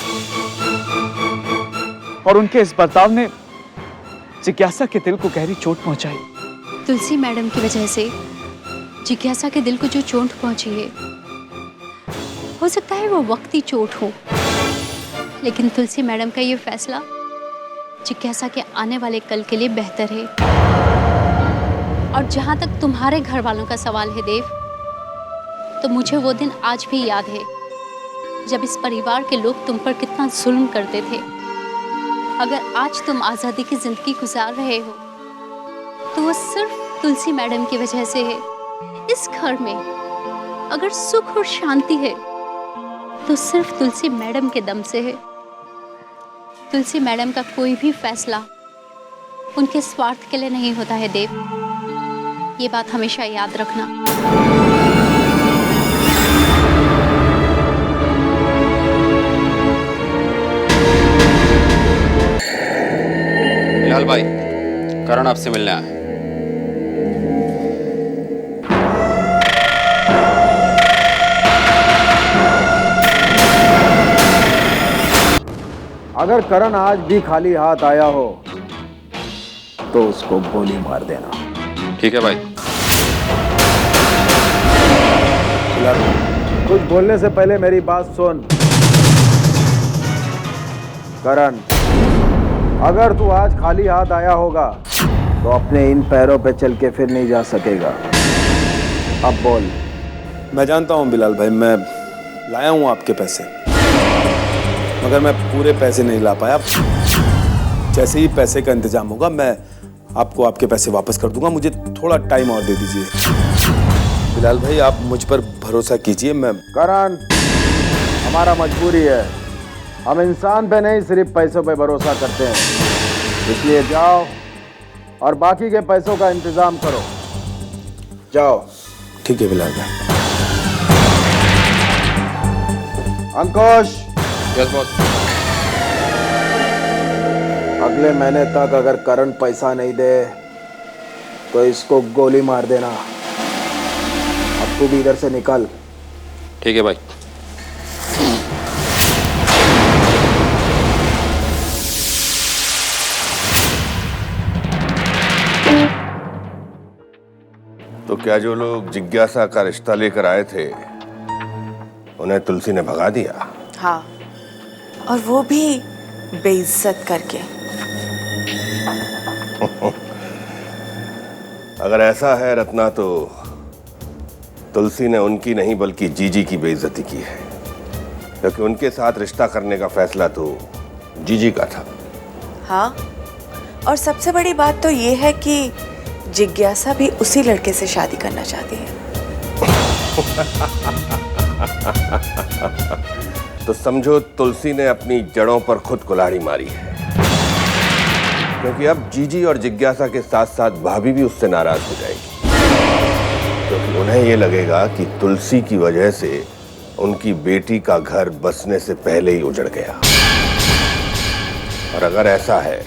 और उनके इस बर्ताव ने जिज्ञासा के दिल को गहरी चोट पहुंचाई। तुलसी मैडम की वजह से जिज्ञासा के दिल को जो चोट पहुंची है, हो सकता है वो वक्ती चोट हो, लेकिन तुलसी मैडम का ये फैसला जिज्ञासा के आने वाले कल के लिए बेहतर है। और जहां तक तुम्हारे घर वालों का सवाल है देव, तो मुझे वो दिन आज भी याद है जब इस परिवार के लोग तुम पर कितना जुल्म करते थे। अगर आज तुम आज़ादी की जिंदगी गुजार रहे हो तो वो सिर्फ तुलसी मैडम की वजह से है। इस घर में अगर सुख और शांति है तो सिर्फ तुलसी मैडम के दम से है। तुलसी मैडम का कोई भी फैसला उनके स्वार्थ के लिए नहीं होता है देव, ये बात हमेशा याद रखना। बिलाल भाई, करण आपसे मिलने आया। अगर करण आज भी खाली हाथ आया हो तो उसको गोली मार देना। ठीक है भाई। कुछ बोलने से पहले मेरी बात सुन। करण, अगर तू आज खाली हाथ आया होगा तो अपने इन पैरों पे चल के फिर नहीं जा सकेगा। अब बोल। मैं जानता हूँ बिलाल भाई, मैं लाया हूँ आपके पैसे, मगर मैं पूरे पैसे नहीं ला पाया। जैसे ही पैसे का इंतजाम होगा मैं आपको आपके पैसे वापस कर दूंगा। मुझे थोड़ा टाइम और दे दीजिए। बिलाल भाई, आप मुझ पर भरोसा कीजिए। मैं करण, हमारा मजबूरी है, हम इंसान पे नहीं सिर्फ पैसों पे भरोसा करते हैं। इसलिए जाओ और बाकी के पैसों का इंतजाम करो। जाओ। ठीक है बिलाल भाई। अंकुश। Yes boss. अगले महीने तक अगर करण पैसा नहीं दे तो इसको गोली मार देना। अब तू भी इधर से निकल। ठीक है भाई। तो क्या जो लोग जिज्ञासा का रिश्ता लेकर आए थे उन्हें तुलसी ने भगा दिया? हाँ, और वो भी बेइज्जत करके। अगर ऐसा है रत्ना, तो तुलसी ने उनकी नहीं बल्कि जीजी की बेइज्जती की है, क्योंकि उनके साथ रिश्ता करने का फैसला तो जीजी का था। हाँ, और सबसे बड़ी बात तो ये है कि जिज्ञासा भी उसी लड़के से शादी करना चाहती है। तो समझो तुलसी ने अपनी जड़ों पर खुद कुल्हाड़ी मारी है, क्योंकि अब जीजी और जिज्ञासा के साथ साथ भाभी भी उससे नाराज हो जाएगी, क्योंकि उन्हें ये लगेगा कि तुलसी की वजह से उनकी बेटी का घर बसने से पहले ही उजड़ गया। और अगर ऐसा है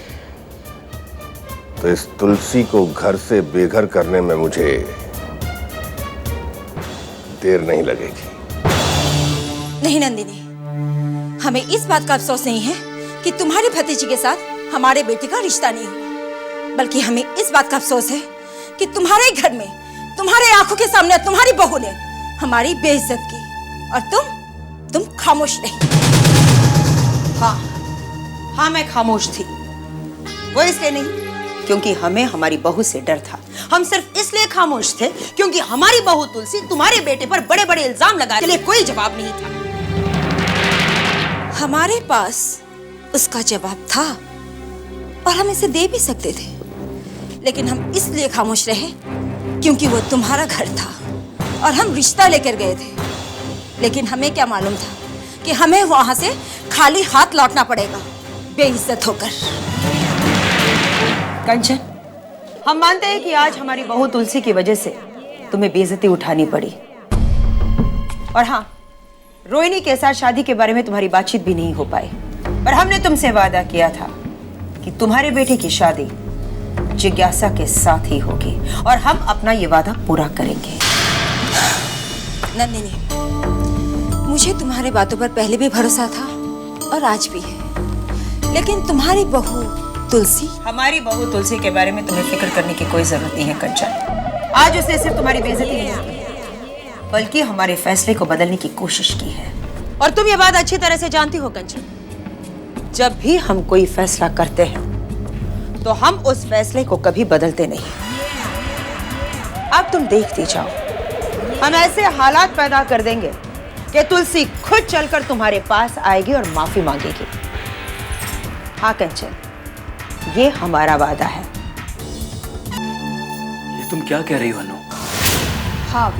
तो इस तुलसी को घर से बेघर करने में मुझे देर नहीं लगेगी। नहीं नंदिनी, हमें इस बात का अफसोस नहीं है कि तुम्हारे भतीजी के साथ हमारे बेटे का रिश्ता नहीं हुआ, बल्कि हमें इस बात का अफसोस है कि तुम्हारे घर में तुम्हारे आंखों के सामने तुम्हारी बहू ने हमारी बेइज्जत की और तुम खामोश रही। हाँ, मैं खामोश थी। वो इसलिए नहीं क्योंकि हमें हमारी बहू से डर था। हम सिर्फ इसलिए खामोश थे क्योंकि हमारी बहू तुलसी तुम्हारे बेटे पर बड़े बड़े इल्जाम लगाने के लिए कोई जवाब नहीं था। हमारे पास उसका जवाब था और हम इसे दे भी सकते थे, लेकिन हम इसलिए खामोश रहे क्योंकि वो तुम्हारा घर था और हम रिश्ता लेकर गए थे। लेकिन हमें क्या मालूम था कि हमें वहां से खाली हाथ लौटना पड़ेगा, बेइज्जत होकर। कंचन, हम मानते हैं कि आज हमारी बहू तुलसी की वजह से तुम्हें बेइज्जती उठानी पड़ी। और हाँ, रोहिणी के साथ शादी के बारे में तुम्हारी बातचीत भी नहीं हो पाई, पर हमने तुमसे वादा किया था कि तुम्हारे बेटे की शादी जिज्ञासा के साथ ही होगी और हम अपना ये वादा पूरा करेंगे। नंदिनी, मुझे तुम्हारे बातों पर पहले भी भरोसा था और आज भी है, लेकिन तुम्हारी बहू तुलसी, हमारी बहू तुलसी के बारे में तुम्हें फिक्र करने की कोई जरूरत नहीं है कंचन। आज उसने सिर्फ तुम्हारी बेइज्जती नहीं की, बल्कि हमारे फैसले को बदलने की कोशिश की है। और तुम ये बात अच्छी तरह से जानती हो कंचन, जब भी हम कोई फैसला करते हैं तो हम उस फैसले को कभी बदलते नहीं। अब तुम देखती जाओ, हम ऐसे हालात पैदा कर देंगे कि तुलसी खुद चलकर तुम्हारे पास आएगी और माफी मांगेगी। हाँ कंचन, ये हमारा वादा है। ये तुम क्या कह रही हो अनु? हाँ,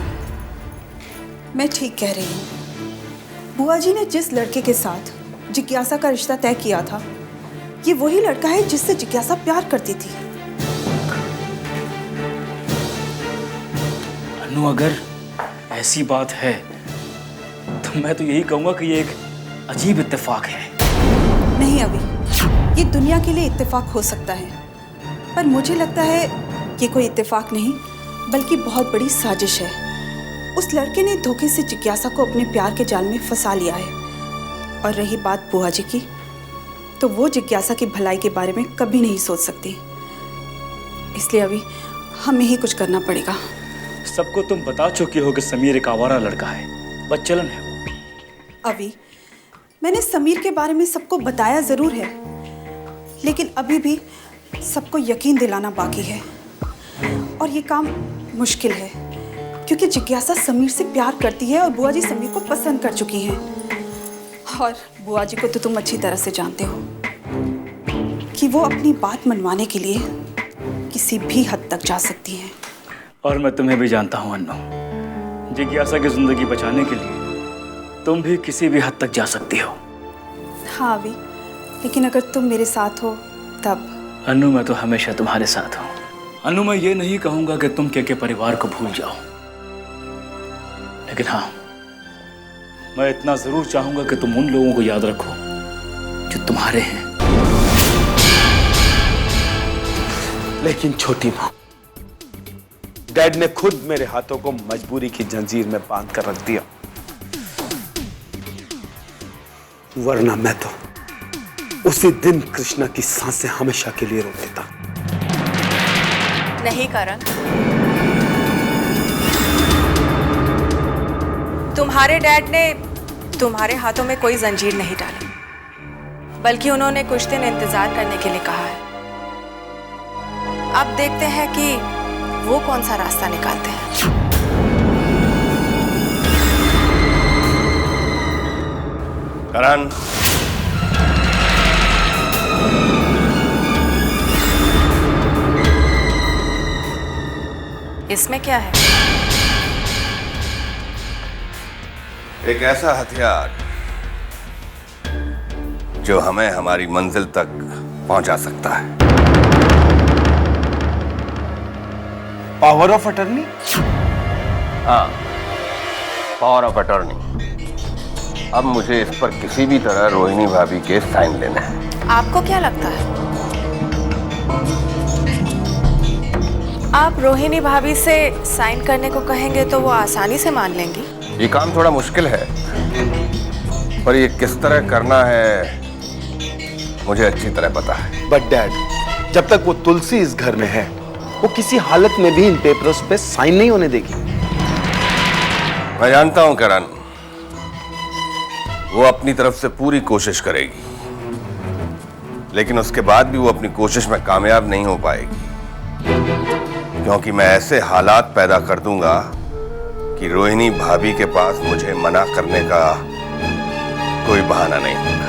मैं ठीक कह रही हूँ। बुआ जी ने जिस लड़के के साथ जिज्ञासा का रिश्ता तय किया था, ये वही लड़का है जिससे जिज्ञासा प्यार करती थी। अनु, अगर ऐसी बात है तो मैं तो यही कहूंगा कि ये एक अजीब इत्तेफाक है। नहीं अभी, ये दुनिया के लिए इत्तेफाक हो सकता है, पर मुझे लगता है ये कोई इत्तेफाक नहीं बल्कि बहुत बड़ी साजिश है। उस लड़के ने धोखे से जिज्ञासा को अपने प्यार के जाल में फंसा लिया है। और रही बात बुआ जी की, तो वो जिज्ञासा की भलाई के बारे में कभी नहीं सोच सकती। इसलिए अभी हमें ही कुछ करना पड़ेगा। सबको तुम बता चुकी हो कि समीर एक आवारा लड़का है, बदचलन है वो। अभी मैंने समीर के बारे में सबको बताया जरूर है, लेकिन अभी भी सबको यकीन दिलाना बाकी है। और ये काम मुश्किल है क्योंकि जिज्ञासा समीर से प्यार करती है और बुआ जी समीर को पसंद कर चुकी हैं। और बुआ जी को तो तुम अच्छी तरह से जानते हो कि वो अपनी बात मनवाने के लिए किसी भी हद तक जा सकती हैं। और मैं तुम्हें भी जानता हूँ अन्नू, जिज्ञासा की जिंदगी बचाने के लिए तुम भी किसी भी हद तक जा सकती हो। हाँ अभी, लेकिन अगर तुम मेरे साथ हो तब। अन्नू, मैं तो हमेशा तुम्हारे साथ हूँ। अन्नू, मैं ये नहीं कहूँगा कि तुम के परिवार को भूल जाओ, लेकिन हाँ, मैं इतना जरूर चाहूंगा कि तुम उन लोगों को याद रखो जो तुम्हारे हैं। लेकिन छोटी माँ, डैड ने खुद मेरे हाथों को मजबूरी की जंजीर में बांध कर रख दिया, वरना मैं तो उसी दिन कृष्णा की सांसें हमेशा के लिए रोक देता। नहीं करण, तुम्हारे डैड ने तुम्हारे हाथों में कोई जंजीर नहीं डाली, बल्कि उन्होंने कुछ दिन इंतजार करने के लिए कहा है। अब देखते हैं कि वो कौन सा रास्ता निकालते हैं। करण, इसमें क्या है? एक ऐसा हथियार जो हमें हमारी मंजिल तक पहुंचा सकता है। Power of attorney? हाँ, पावर ऑफ अटर्नी। अब मुझे इस पर किसी भी तरह रोहिणी भाभी के साइन लेने हैं। आपको क्या लगता है आप रोहिणी भाभी से साइन करने को कहेंगे तो वो आसानी से मान लेंगी? ये काम थोड़ा मुश्किल है, पर ये किस तरह करना है मुझे अच्छी तरह पता है। बट डैड, जब तक वो तुलसी इस घर में है, वो किसी हालत में भी इन पेपर्स पे साइन नहीं होने देगी। मैं जानता हूं करण, वो अपनी तरफ से पूरी कोशिश करेगी, लेकिन उसके बाद भी वो अपनी कोशिश में कामयाब नहीं हो पाएगी, क्योंकि मैं ऐसे हालात पैदा कर दूंगा कि रोहिणी भाभी के पास मुझे मना करने का कोई बहाना नहीं होगा।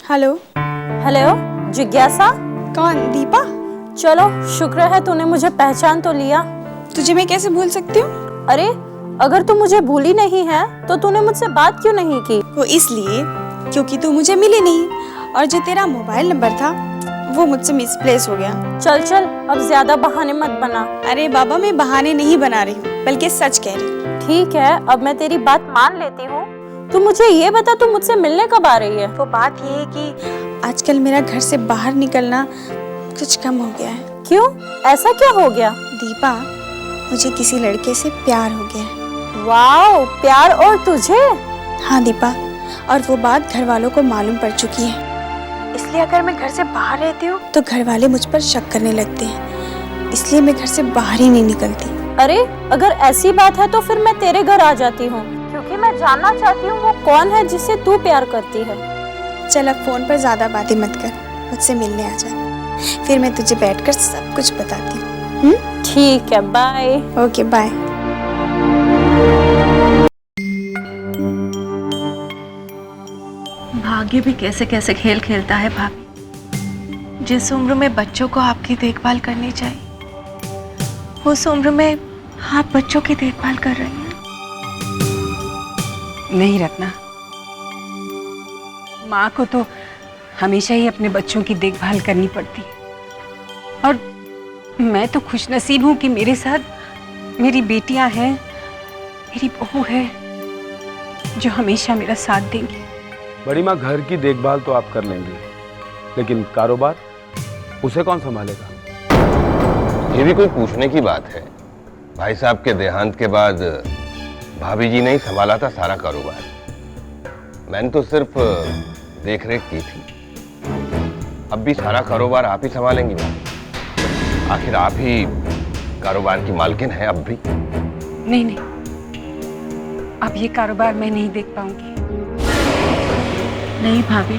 हेलो हेलो, जिज्ञासा? कौन? दीपा? चलो, शुक्र है तूने मुझे पहचान तो लिया। तुझे मैं कैसे भूल सकती हूँ? अरे, अगर तू मुझे भूली नहीं है तो तूने मुझसे बात क्यों नहीं की? वो इसलिए क्योंकि तू मुझे मिली नहीं, और जो तेरा मोबाइल नंबर था वो मुझसे मिसप्लेस हो गया। चल चल, अब ज्यादा बहाने मत बना। अरे बाबा, मैं बहाने नहीं बना रही हूँ, बल्कि सच कह रही हूँ। ठीक है, अब मैं तेरी बात मान लेती हूँ। तू मुझे ये बता, तू मुझसे मिलने कब आ रही है? वो बात ये है कि आजकल मेरा घर से बाहर निकलना कुछ कम हो गया है। क्यों? ऐसा क्या हो गया? दीपा, मुझे किसी लड़के से प्यार हो गया है। वाओ, प्यार? और तुझे? हाँ दीपा, और वो बात घर वालों को मालूम पड़ चुकी है। इसलिए अगर मैं घर से बाहर रहती हूँ तो घर वाले मुझ पर शक करने लगते हैं, इसलिए मैं घर से बाहर ही नहीं निकलती। अरे, अगर ऐसी बात है तो फिर मैं तेरे घर आ जाती हूँ, क्योंकि मैं जानना चाहती हूँ वो कौन है जिससे तू प्यार करती है। चल, अब फोन पर ज्यादा बातें मत कर, मुझसे मिलने आ जा, फिर मैं तुझे बैठकर सब कुछ बताती हूँ। ठीक है, बाय। Okay, bye. भाग्य भी कैसे कैसे खेल खेलता है भाभी। जिस उम्र में बच्चों को आपकी देखभाल करनी चाहिए, उस उम्र में आप बच्चों की देखभाल कर रही हैं। नहीं रत्ना, माँ को तो हमेशा ही अपने बच्चों की देखभाल करनी पड़ती है और मैं तो खुशनसीब हूँ कि मेरे साथ मेरी बेटियां हैं, मेरी बहू है जो हमेशा मेरा साथ देंगी। बड़ी माँ, घर की देखभाल तो आप कर लेंगी, लेकिन कारोबार उसे कौन संभालेगा? ये भी कोई पूछने की बात है? भाई साहब के देहांत के बाद भाभी जी ने ही संभाला था सारा कारोबार। मैंने तो सिर्फ देख रेख की थी। अब भी सारा कारोबार आप ही संभालेंगी भाभी? आखिर आप ही कारोबार की मालकिन है अब भी। नहीं नहीं, अब ये कारोबार मैं नहीं देख पाऊंगी। नहीं भाभी,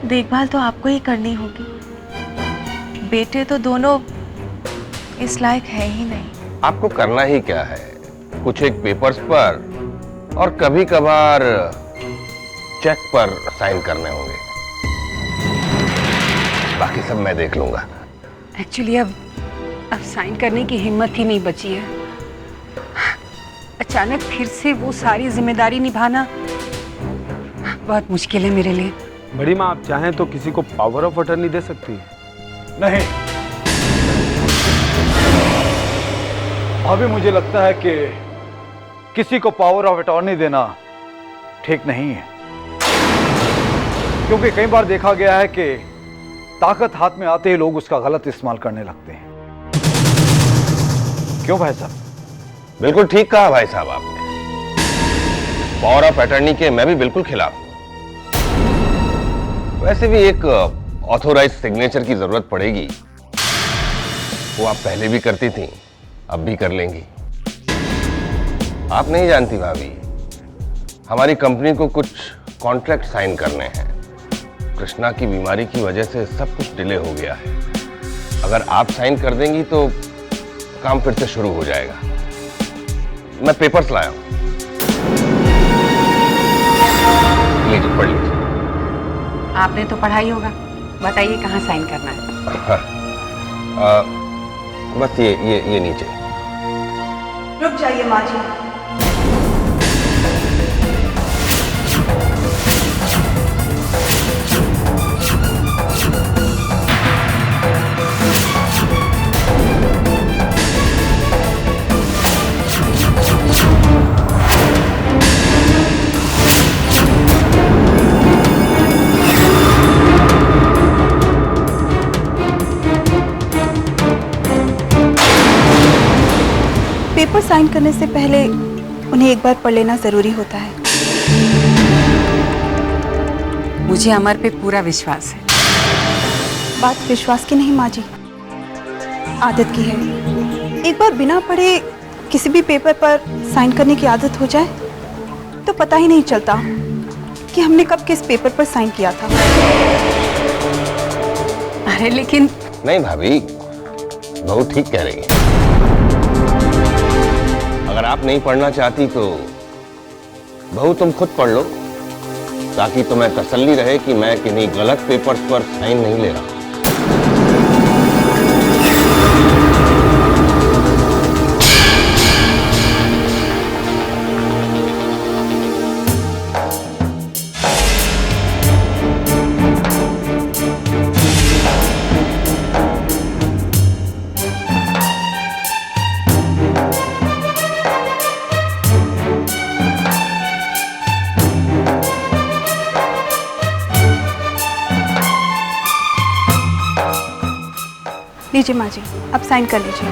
देखभाल तो आपको ही करनी होगी। बेटे तो दोनों इस लायक है ही नहीं। आपको करना ही क्या है? कुछ एक पेपर्स पर और कभी कभार चेक पर साइन करने होंगे, बाकी सब मैं देख लूंगा। एक्चुअली अब साइन करने की हिम्मत ही नहीं बची है। अचानक फिर से वो सारी जिम्मेदारी निभाना बहुत मुश्किल है मेरे लिए। बड़ी माँ, आप चाहें तो किसी को पावर ऑफ अटर्नी दे सकती है। नहीं, अभी मुझे लगता है कि किसी को पावर ऑफ अटॉर्नी देना ठीक नहीं है, क्योंकि कई बार देखा गया है कि ताकत हाथ में आते ही लोग उसका गलत इस्तेमाल करने लगते हैं। क्यों भाई साहब? बिल्कुल ठीक कहा भाई साहब आपने। पावर ऑफ अटर्नी के मैं भी बिल्कुल खिलाफ हूं। वैसे भी एक ऑथोराइज सिग्नेचर की जरूरत पड़ेगी, वो आप पहले भी करती थी, अब भी कर लेंगी। आप नहीं जानती भाभी, हमारी कंपनी को कुछ कॉन्ट्रैक्ट साइन करने हैं। कृष्णा की बीमारी की वजह से सब कुछ डिले हो गया है। अगर आप साइन कर देंगी तो काम फिर से शुरू हो जाएगा। मैं पेपर्स लाया हूं, लीजिए पढ़ लीजिए। आपने तो पढ़ा ही होगा, बताइए कहाँ साइन करना है? बस ये नीचे। रुक जाइए माँ जी। पेपर साइन करने से पहले उन्हें एक बार पढ़ लेना जरूरी होता है। मुझे अमर पे पूरा विश्वास है। बात विश्वास की नहीं माँ जी, आदत की है। एक बार बिना पढ़े किसी भी पेपर पर साइन करने की आदत हो जाए तो पता ही नहीं चलता कि हमने कब किस पेपर पर साइन किया था। अरे लेकिन नहीं भाभी, बहुत ठीक कह रही है। अगर आप नहीं पढ़ना चाहती तो बहू तुम खुद पढ़ लो, ताकि तुम्हें तसल्ली रहे कि मैं किन्हीं गलत पेपर्स पर साइन नहीं ले रहा। लीजिए माँ जी, अब साइन कर लीजिए।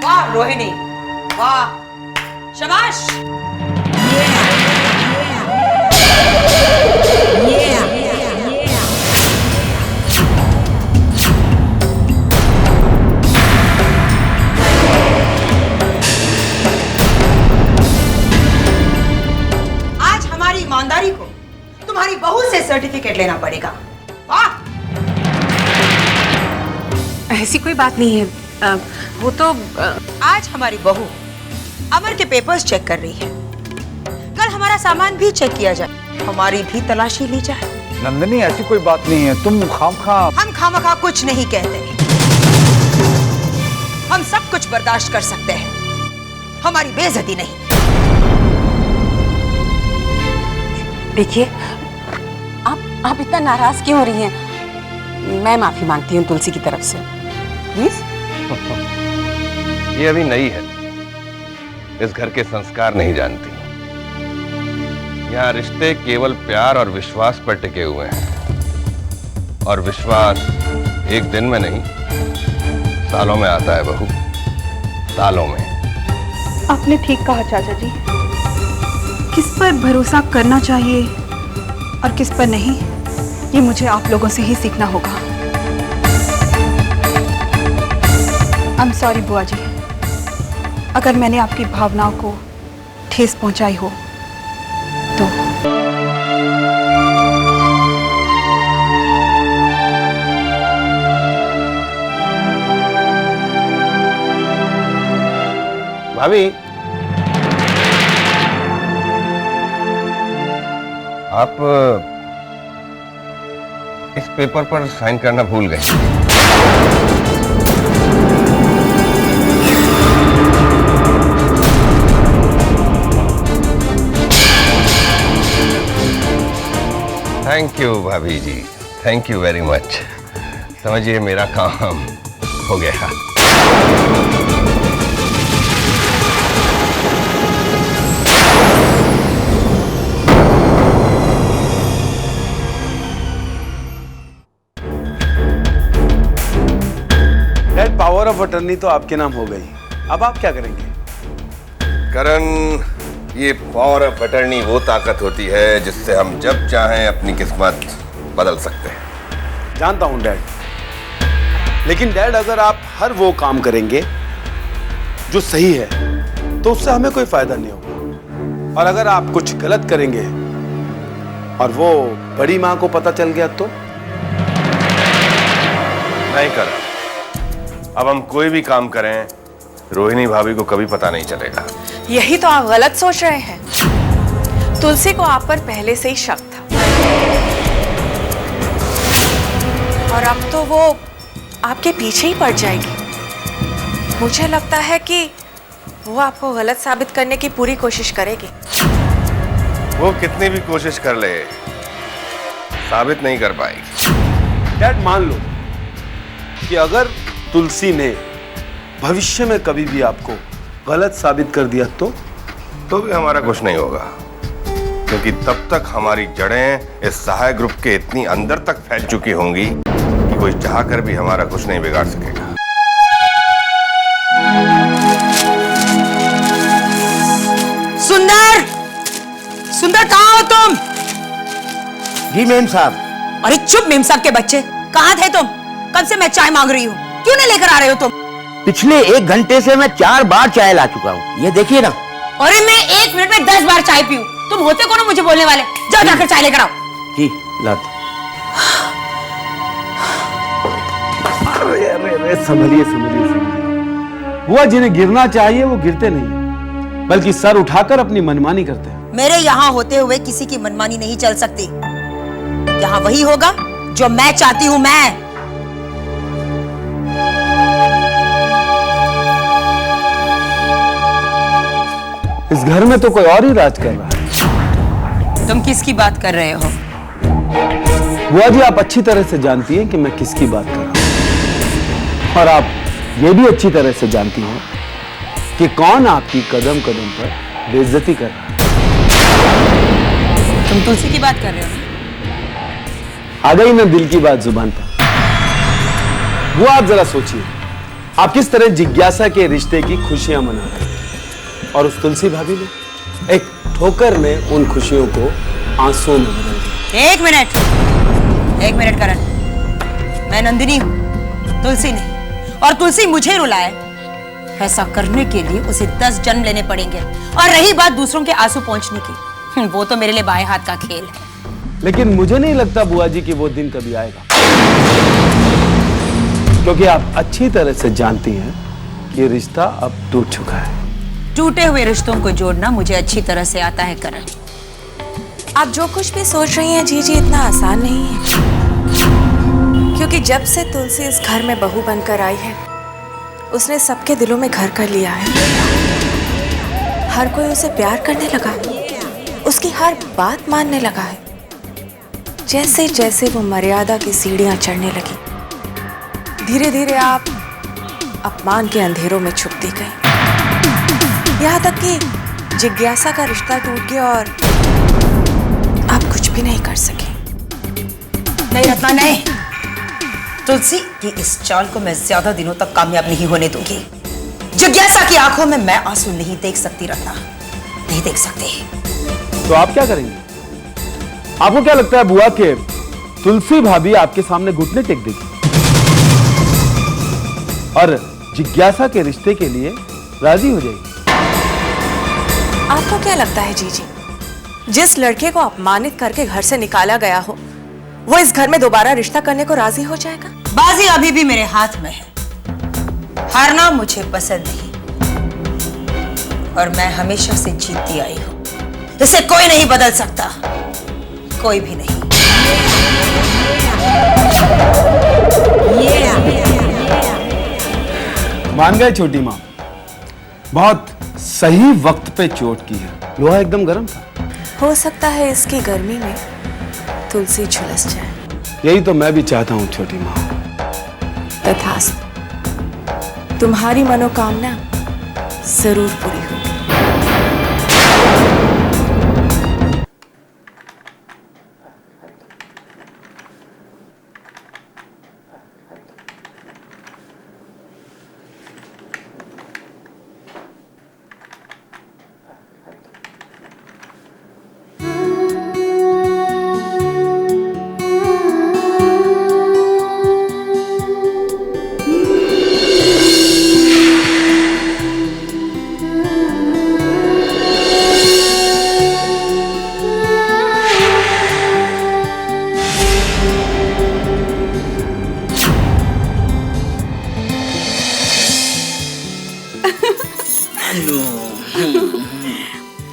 वाह रोहिणी, वाह, शाबाश। ईमानदारी को तुम्हारी बहू से सर्टिफिकेट लेना पड़ेगा। वाह! ऐसी कोई बात नहीं है, वो तो आज हमारी बहू अमर के पेपर्स चेक कर रही है। कल हमारा सामान भी चेक किया जाए, हमारी भी तलाशी ली जाए। नंदिनी ऐसी कोई बात नहीं है, तुम खामखा। हम खामखा कुछ नहीं कहते, हम सब कुछ बर्दाश्त कर सकते हैं, हमारी बेइज्जती नहीं। देखिए, आप इतना नाराज क्यों हो रही हैं? मैं माफी मांगती हूँ तुलसी की तरफ से, प्लीज। ये अभी नई है, इस घर के संस्कार नहीं जानती। यहाँ रिश्ते केवल प्यार और विश्वास पर टिके हुए हैं, और विश्वास एक दिन में नहीं, सालों में आता है बहू, सालों में। आपने ठीक कहा चाचा जी। किस पर भरोसा करना चाहिए और किस पर नहीं, ये मुझे आप लोगों से ही सीखना होगा। आई एम सॉरी बुआ जी, अगर मैंने आपकी भावनाओं को ठेस पहुंचाई हो तो। भाभी, आप इस पेपर पर साइन करना भूल गए। थैंक यू भाभी जी, थैंक यू वेरी मच। समझिए मेरा काम हो गया। डैड, पावर ऑफ अटर्नी तो आपके नाम हो गई, अब आप क्या करेंगे? करण, ये पावर ऑफ अटर्नी वो ताकत होती है जिससे हम जब चाहें अपनी किस्मत बदल सकते हैं। जानता हूं डैड, लेकिन डैड अगर आप हर वो काम करेंगे जो सही है तो उससे हमें कोई फायदा नहीं होगा, और अगर आप कुछ गलत करेंगे और वो बड़ी मां को पता चल गया तो? नहीं करण, अब हम कोई भी काम करें रोहिणी भाभी को कभी पता नहीं चलेगा। यही तो आप गलत सोच रहे हैं। तुलसी को आप पर पहले से ही शक था, और अब तो वो आपके पीछे ही पड़ जाएगी। मुझे लगता है कि वो आपको गलत साबित करने की पूरी कोशिश करेगी। वो कितनी भी कोशिश कर ले, साबित नहीं कर पाएगी। डैड, मान लो कि अगर तुलसी ने भविष्य में कभी भी आपको गलत साबित कर दिया तो भी हमारा कुछ नहीं होगा, क्योंकि तब तक हमारी जड़ें इस सहाय ग्रुप के इतनी अंदर तक फैल चुकी होंगी कि कोई चाहकर भी हमारा कुछ नहीं बिगाड़ सकेगा। सुंदर, सुंदर कहाँ हो तुम? जी मेम साहब। अरे चुप मेम साहब के बच्चे, कहाँ थे तुम? कब से मैं चाय मांग रही हूँ, क्यों नहीं लेकर आ रहे हो तुम? पिछले 1 घंटे से मैं 4 बार चाय ला चुका हूँ, ये देखिए ना। अरे मैं 1 मिनट में 10 बार चाय पीऊं, तुम होते कौन हो मुझे बोलने वाले? जाओ जाकर चाय लेकर आओ। जी लाते। अरे संभलिए संभलिए संभलिए। बुआ जिन्हें गिरना चाहिए वो गिरते नहीं, बल्कि सर उठाकर अपनी मनमानी करते हैं। मेरे यहाँ होते हुए किसी की मनमानी नहीं चल सकती। यहाँ वही होगा जो मैं चाहती हूँ। मैं इस घर में तो कोई और ही राज कर रहा है। तुम किसकी बात कर रहे हो? बुआ जी, आप अच्छी तरह से जानती हैं कि मैं किसकी बात कर रहा हूं, और आप ये भी अच्छी तरह से जानती हैं कि कौन आपकी कदम कदम पर बेइज्जती कर रहा है। तुम तुलसी की बात कर रहे हो? आ गई ना दिल की बात जुबान पर। वो आप जरा सोचिए, आप किस तरह जिज्ञासा के रिश्ते की खुशियां मना रहे हैं, और उस तुलसी भाभी ने एक ठोकर में उन खुशियों को आंसुओं में बदल दिया। एक मिनट करण, मैं नंदिनी हूँ, तुलसी नहीं। और तुलसी मुझे रुलाए, ऐसा करने के लिए उसे 10 जन्म लेने पड़ेंगे। और रही बात दूसरों के आंसू पहुंचने की, वो तो मेरे लिए बाएं हाथ का खेल है। लेकिन मुझे नहीं लगता बुआ जी कि वो दिन कभी आएगा, क्योंकि आप अच्छी तरह से जानती हैं कि रिश्ता अब टूट चुका है। टूटे हुए रिश्तों को जोड़ना मुझे अच्छी तरह से आता है करण। आप जो कुछ भी सोच रही हैं जीजी इतना आसान नहीं है, क्योंकि जब से तुलसी इस घर में बहू बनकर आई है उसने सबके दिलों में घर कर लिया है। हर कोई उसे प्यार करने लगा, उसकी हर बात मानने लगा है। जैसे जैसे वो मर्यादा की सीढ़ियां चढ़ने लगी, धीरे धीरे आप अपमान के अंधेरों में छुपती गई। यहाँ तक कि जिज्ञासा का रिश्ता टूट गया और आप कुछ भी नहीं कर सके। नहीं रत्ना, नहीं। तुलसी की इस चाल को मैं ज्यादा दिनों तक कामयाब नहीं होने दूंगी। जिज्ञासा की आंखों में मैं आंसू नहीं देख सकती रत्ना, नहीं देख सकती। तो आप क्या करेंगे? आपको क्या लगता है बुआ के तुलसी भाभी आपके सामने घुटने टेक देगी और जिज्ञासा के रिश्ते के लिए राजी हो जाएगी? आपको क्या लगता है जीजी, जिस लड़के को अपमानित करके घर से निकाला गया हो वो इस घर में दोबारा रिश्ता करने को राजी हो जाएगा? बाजी अभी भी मेरे हाथ में है। हारना मुझे पसंद नहीं और मैं हमेशा से जीतती आई हूं। इसे कोई नहीं बदल सकता, कोई भी नहीं। मान गए छोटी माँ, बहुत सही वक्त पे चोट की है। लोहा एकदम गर्म था। हो सकता है इसकी गर्मी में तुलसी झुलस जाए। यही तो मैं भी चाहता हूँ छोटी माँ। तथास्तु, तुम्हारी मनोकामना जरूर पूरी होगी।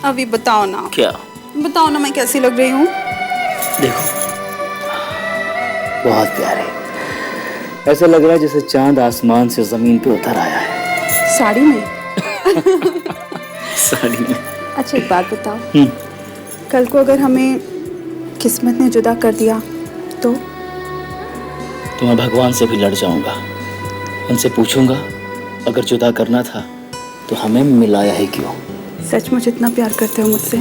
अभी बताओ ना। क्या? बताओ ना मैं कैसी लग रही हूँ? देखो, बहुत प्यारे। ऐसा लग रहा है जैसे चांद आसमान से जमीन पे उतर आया है। साड़ी में? साड़ी में। अच्छा एक बात बताओ, कल को अगर हमें किस्मत ने जुदा कर दिया तो? मैं भगवान से भी लड़ जाऊंगा, उनसे पूछूंगा अगर जुदा करना था तो हमें मिलाया ही क्यों। सचमुच इतना प्यार करते हो मुझसे?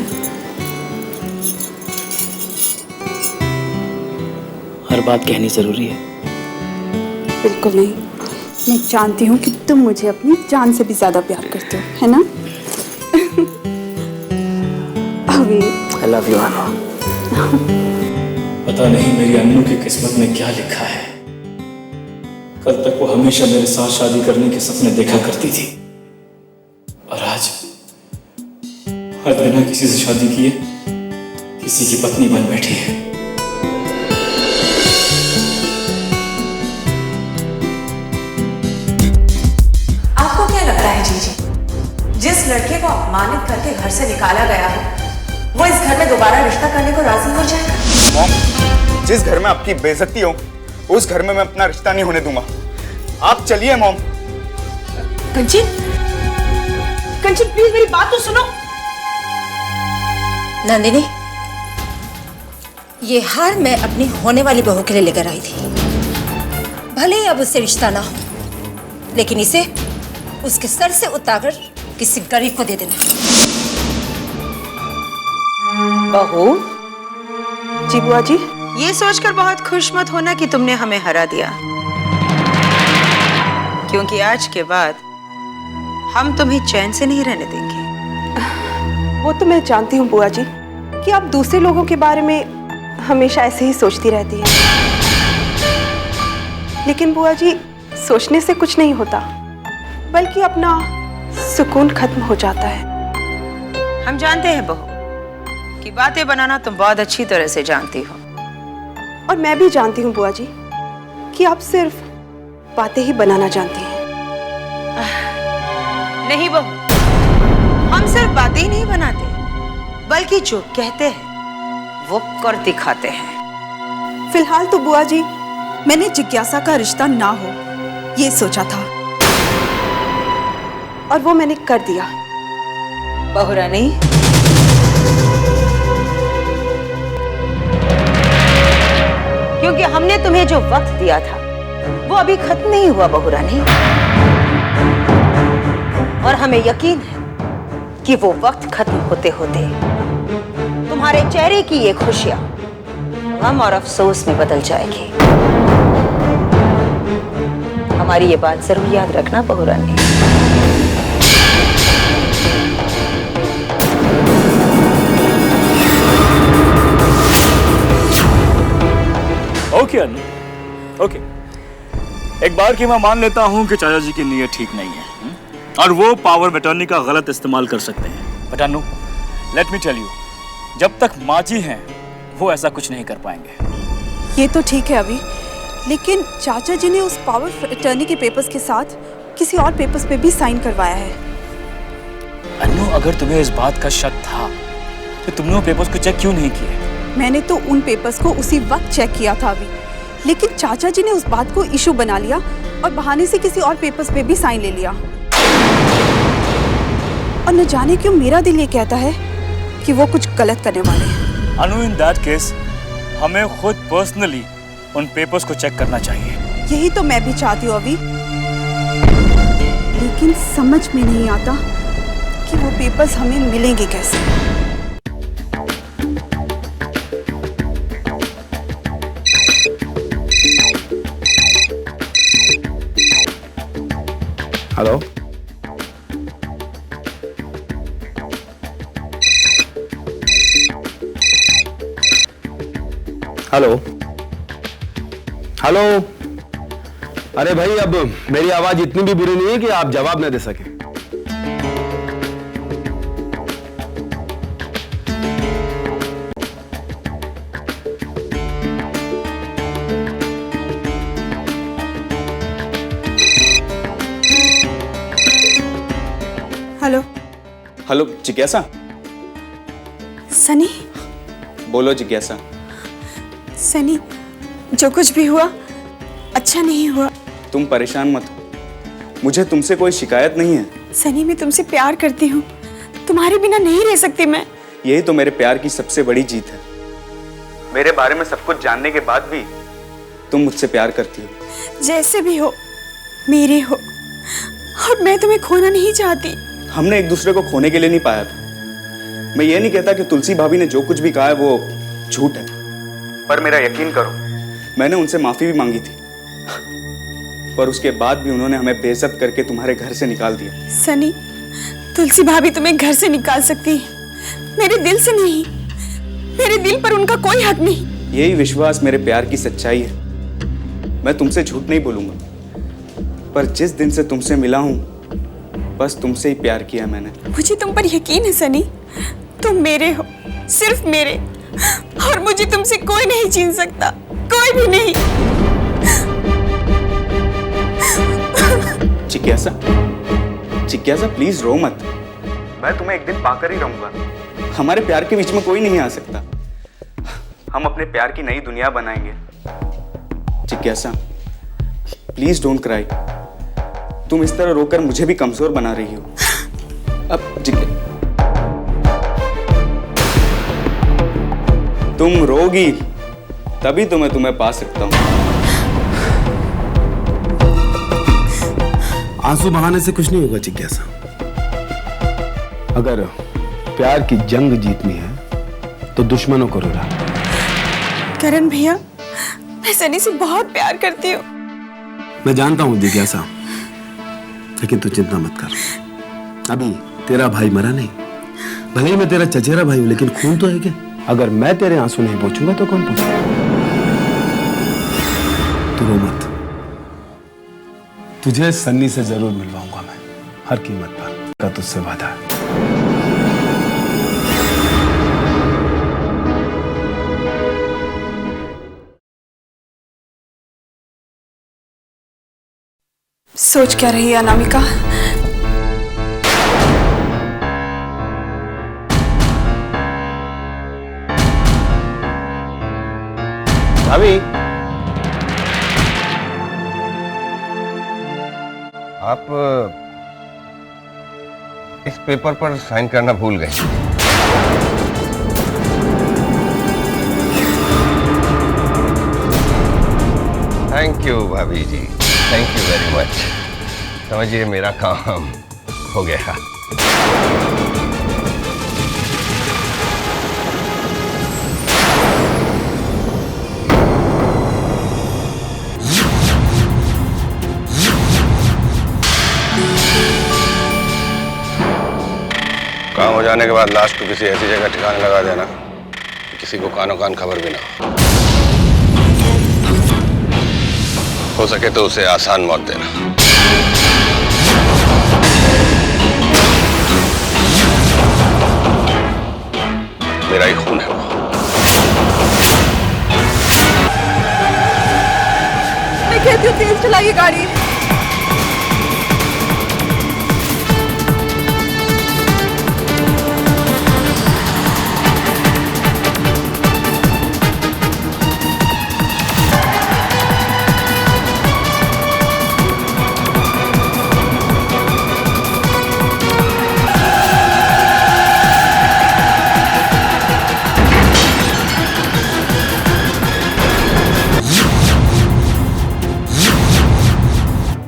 हर बात कहनी जरूरी है? बिल्कुल नहीं। मैं जानती हूँ कि तुम मुझे अपनी जान से भी ज्यादा प्यार करते हो, है ना? अभी I love you, अनु। पता नहीं मेरी अन्नू की किस्मत में क्या लिखा है। कल तक वो हमेशा मेरे साथ शादी करने के सपने देखा करती थी और आज बिना किसी से शादी किए किसी की पत्नी बन बैठी है। आपको क्या लगता है जीजी, जिस लड़के को अपमानित करके घर से निकाला गया हो वो इस घर में दोबारा रिश्ता करने को राजी हो जाएगा? मॉम, जिस घर में आपकी बेइज्जती हो उस घर में मैं अपना रिश्ता नहीं होने दूंगा। आप चलिए मॉम। कंचन, कंचन प्लीज मेरी बात तो सुनो। नंदिनी, ये हार मैं अपनी होने वाली बहू के लिए लेकर आई थी। भले ही अब उससे रिश्ता ना हो, लेकिन इसे उसके सर से उतारकर किसी गरीब को दे देना। बहू। जी बुआ जी। ये सोचकर बहुत खुश मत होना कि तुमने हमें हरा दिया, क्योंकि आज के बाद हम तुम्हें चैन से नहीं रहने देंगे। वो तो मैं जानती हूँ बुआ जी कि आप दूसरे लोगों के बारे में हमेशा ऐसे ही सोचती रहती हैं। लेकिन बुआ जी, सोचने से कुछ नहीं होता, बल्कि अपना सुकून खत्म हो जाता है। हम जानते हैं बहू कि बातें बनाना तुम बहुत अच्छी तरह से जानती हो। और मैं भी जानती हूँ बुआ जी कि आप सिर्फ बातें ही बनाना जानती हैं। नहीं बहू, हम सिर्फ बातें ही नहीं बनाते, बल्कि जो कहते हैं वो कर दिखाते हैं। फिलहाल तो बुआ जी, मैंने जिज्ञासा का रिश्ता ना हो ये सोचा था, और वो मैंने कर दिया। बहुरानी, क्योंकि हमने तुम्हें जो वक्त दिया था वो अभी खत्म नहीं हुआ बहुरानी, और हमें यकीन है कि वो वक्त खत्म होते होते तुम्हारे चेहरे की ये खुशियां गम और अफसोस में बदल जाएगी। हमारी ये बात जरूर याद रखना बहुरानी। ओके अनु, ओके। एक बार की मैं मान लेता हूं कि चाचा जी की नीयत ठीक नहीं है और वो पावर ऑफ अटॉर्नी का गलत इस्तेमाल कर सकते हैं। But Anu, let me tell you, जब तक माँ जी हैं वो ऐसा कुछ नहीं कर पाएंगे। ये तो ठीक है अभी, लेकिन चाचा जी ने उस पावर ऑफ अटॉर्नी के पेपर्स के साथ किसी और पेपर्स पे भी साइन करवाया है। अनु, अगर तुम्हें इस बात का शक था तो तुमने वो पेपर्स को चेक क्यों नहीं किए? मैंने तो उन पेपर्स को उसी वक्त चेक किया था अभी, लेकिन चाचा जी ने उस बात को इशू बना लिया और बहाने से किसी और पेपर्स पे भी साइन ले लिया। और न जाने क्यों मेरा दिल ये कहता है कि वो कुछ गलत करने वाले हैं। अनु, इन दैट केस हमें खुद पर्सनली उन पेपर्स को चेक करना चाहिए। यही तो मैं भी चाहती हूँ अभी, लेकिन समझ में नहीं आता कि वो पेपर्स हमें मिलेंगे कैसे। Hello, hello, hello. अरे भाई, अब मेरी आवाज इतनी भी बुरी नहीं है कि आप जवाब न दे सके। हेलो। हेलो जिज्ञासा। सनी। बोलो जिज्ञासा। सनी, जो कुछ भी हुआ अच्छा नहीं हुआ। तुम परेशान मत हो, मुझे तुमसे कोई शिकायत नहीं है। सनी, मैं तुमसे प्यार करती हूँ, तुम्हारे बिना नहीं रह सकती मैं। यही तो मेरे प्यार की सबसे बड़ी जीत है। मेरे बारे में सब कुछ जानने के बाद भी तुम मुझसे प्यार करती हो। जैसे भी हो, मेरे हो, और मैं तुम्हें खोना नहीं चाहती। हमने एक दूसरे को खोने के लिए नहीं पाया था। मैं ये नहीं कहता कि तुलसी भाभी ने जो कुछ भी कहा है वो झूठ है, पर मेरा यकीन करो, मैंने उनसे माफी भी मांगी थी, पर उसके बाद भी उन्होंने हमें बेइज्जत करके तुम्हारे घर से निकाल दिया। सनी, तुलसी भाभी तुम्हें घर से निकाल सकती है, मेरे दिल से नहीं। मेरे दिल पर उनका कोई हक नहीं। यही विश्वास मेरे प्यार की सच्चाई है। मैं तुमसे झूठ नहीं बोलूंगा, पर जिस दिन से तुमसे मिला हूं बस तुमसे ही प्यार किया मैंने। मुझे तुम पर यकीन है सनी, तुम मेरे हो, सिर्फ मेरे, और मुझे तुमसे कोई नहीं छीन सकता, कोई भी नहीं। जिज्ञासा, जिज्ञासा प्लीज रो मत, मैं तुम्हें एक दिन पाकर ही रहूंगा। हमारे प्यार के बीच में कोई नहीं आ सकता। हम अपने प्यार की नई दुनिया बनाएंगे। जिज्ञासा प्लीज डोंट क्राई। तुम इस तरह रोकर मुझे भी कमजोर बना रही हो। अब तुम रोगी तभी तो मैं तुम्हें पा सकता हूं। आंसू बहाने से कुछ नहीं होगा जिज्ञासा। अगर प्यार की जंग जीतनी है तो दुश्मनों को रुला। करण भैया, मैं सनी से बहुत प्यार करती हूँ। मैं जानता हूं जिज्ञासा, लेकिन तू चिंता मत कर। अभी तेरा भाई मरा नहीं। भले ही मैं तेरा चचेरा भाई हूं, लेकिन खून तो है क्या? अगर मैं तेरे आंसू नहीं पोंछूंगा तो कौन पोंछेगा? तू रो मत, तुझे सन्नी से जरूर मिलवाऊंगा मैं, हर कीमत पर। का तुझसे वादा है। सोच क्या रही है अनामिका? आप इस पेपर पर साइन करना भूल गए। थैंक यू भाभी जी, थैंक यू वेरी मच। समझिए मेरा काम हो गया। काम हो जाने के बाद लाश को किसी ऐसी जगह ठिकाने लगा देना कि किसी को कानो कान खबर भी ना हो सके तो उसे आसान मौत देना। मेरा ही खून है वो। मैं कहती हूँ तेज चलाइए गाड़ी।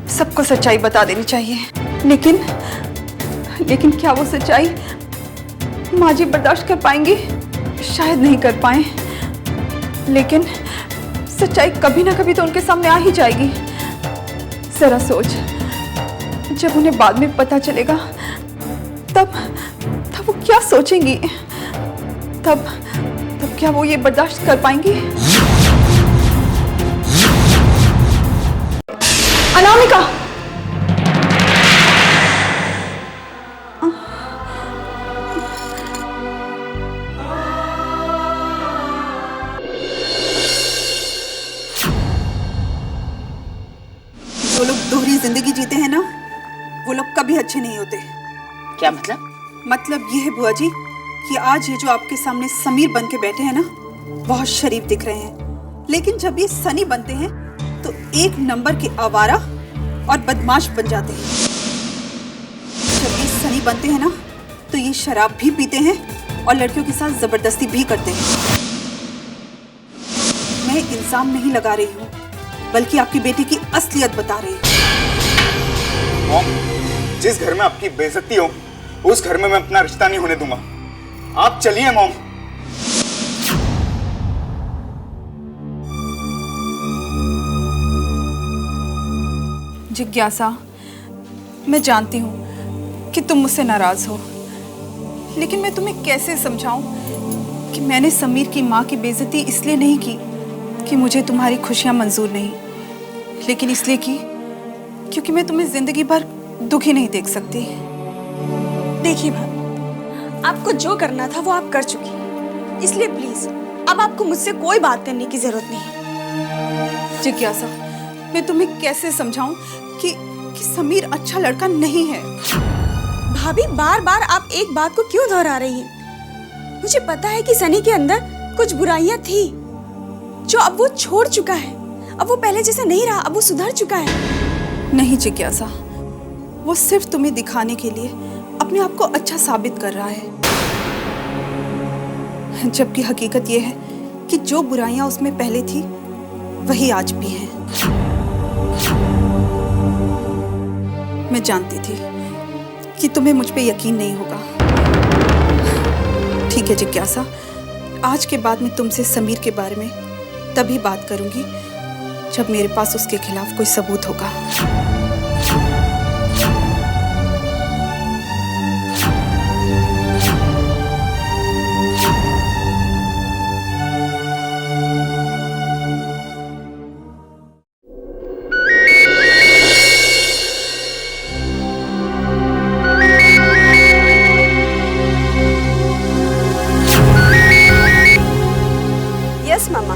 सबको सच्चाई बता देनी चाहिए, लेकिन क्या वो सच्चाई माँ जी बर्दाश्त कर पाएंगी? शायद नहीं कर पाए, लेकिन सच्चाई कभी ना कभी तो उनके सामने आ ही जाएगी। जरा सोच, जब उन्हें बाद में पता चलेगा तब वो क्या सोचेंगी? तब क्या वो ये बर्दाश्त कर पाएंगी? अनामिका, जो लोग दोहरी जिंदगी जीते हैं ना, वो लोग कभी अच्छे नहीं होते। क्या मतलब? मतलब ये है बुआ जी कि आज ये जो आपके सामने समीर बन के बैठे हैं ना, बहुत शरीफ दिख रहे हैं, लेकिन जब ये सनी बनते हैं तो एक नंबर के आवारा और बदमाश बन जाते हैं। जब ये सनी बनते हैं ना तो ये शराब भी पीते हैं और लड़कियों के साथ जबरदस्ती भी करते हैं। मैं इल्जाम नहीं लगा रही हूँ, बल्कि आपकी बेटी की असलियत बता रही हूँ। मॉम, जिस घर में आपकी बेइज्जती हो उस घर में मैं अपना रिश्ता नहीं होने दूंगा। आप चलिए मॉम। जिज्ञासा, मैं जानती हूँ कि तुम मुझसे नाराज हो, लेकिन मैं तुम्हें कैसे समझाऊं कि मैंने समीर की माँ की बेइज्जती इसलिए नहीं की कि मुझे तुम्हारी खुशियाँ मंजूर नहीं, लेकिन इसलिए की क्योंकि मैं तुम्हें जिंदगी भर दुखी नहीं देख सकती। देखिए भाभी, आपको जो करना था वो आप कर चुकी, इसलिए प्लीज अब आपको मुझसे कोई बात करने की जरूरत नहीं। जिज्ञासा, मैं तुम्हें कैसे समझाऊं कि समीर अच्छा लड़का नहीं है। भाभी, बार बार आप एक बात को क्यों दोहरा रही हैं? मुझे पता है कि सनी के अंदर कुछ बुराइयां थी जो अब वो छोड़ चुका है। अब वो पहले जैसा नहीं रहा, अब वो सुधर चुका है। नहीं जिज्ञासा, वो सिर्फ तुम्हें दिखाने के लिए अपने आप को अच्छा साबित कर रहा है, जबकि हकीकत ये है कि जो बुराइयां उसमें पहले थी वही आज भी है। मैं जानती थी कि तुम्हें मुझ पे यकीन नहीं होगा। ठीक है जिज्ञासा, आज के बाद मैं तुमसे समीर के बारे में तभी बात करूंगी जब मेरे पास उसके खिलाफ कोई सबूत होगा। यस मामा,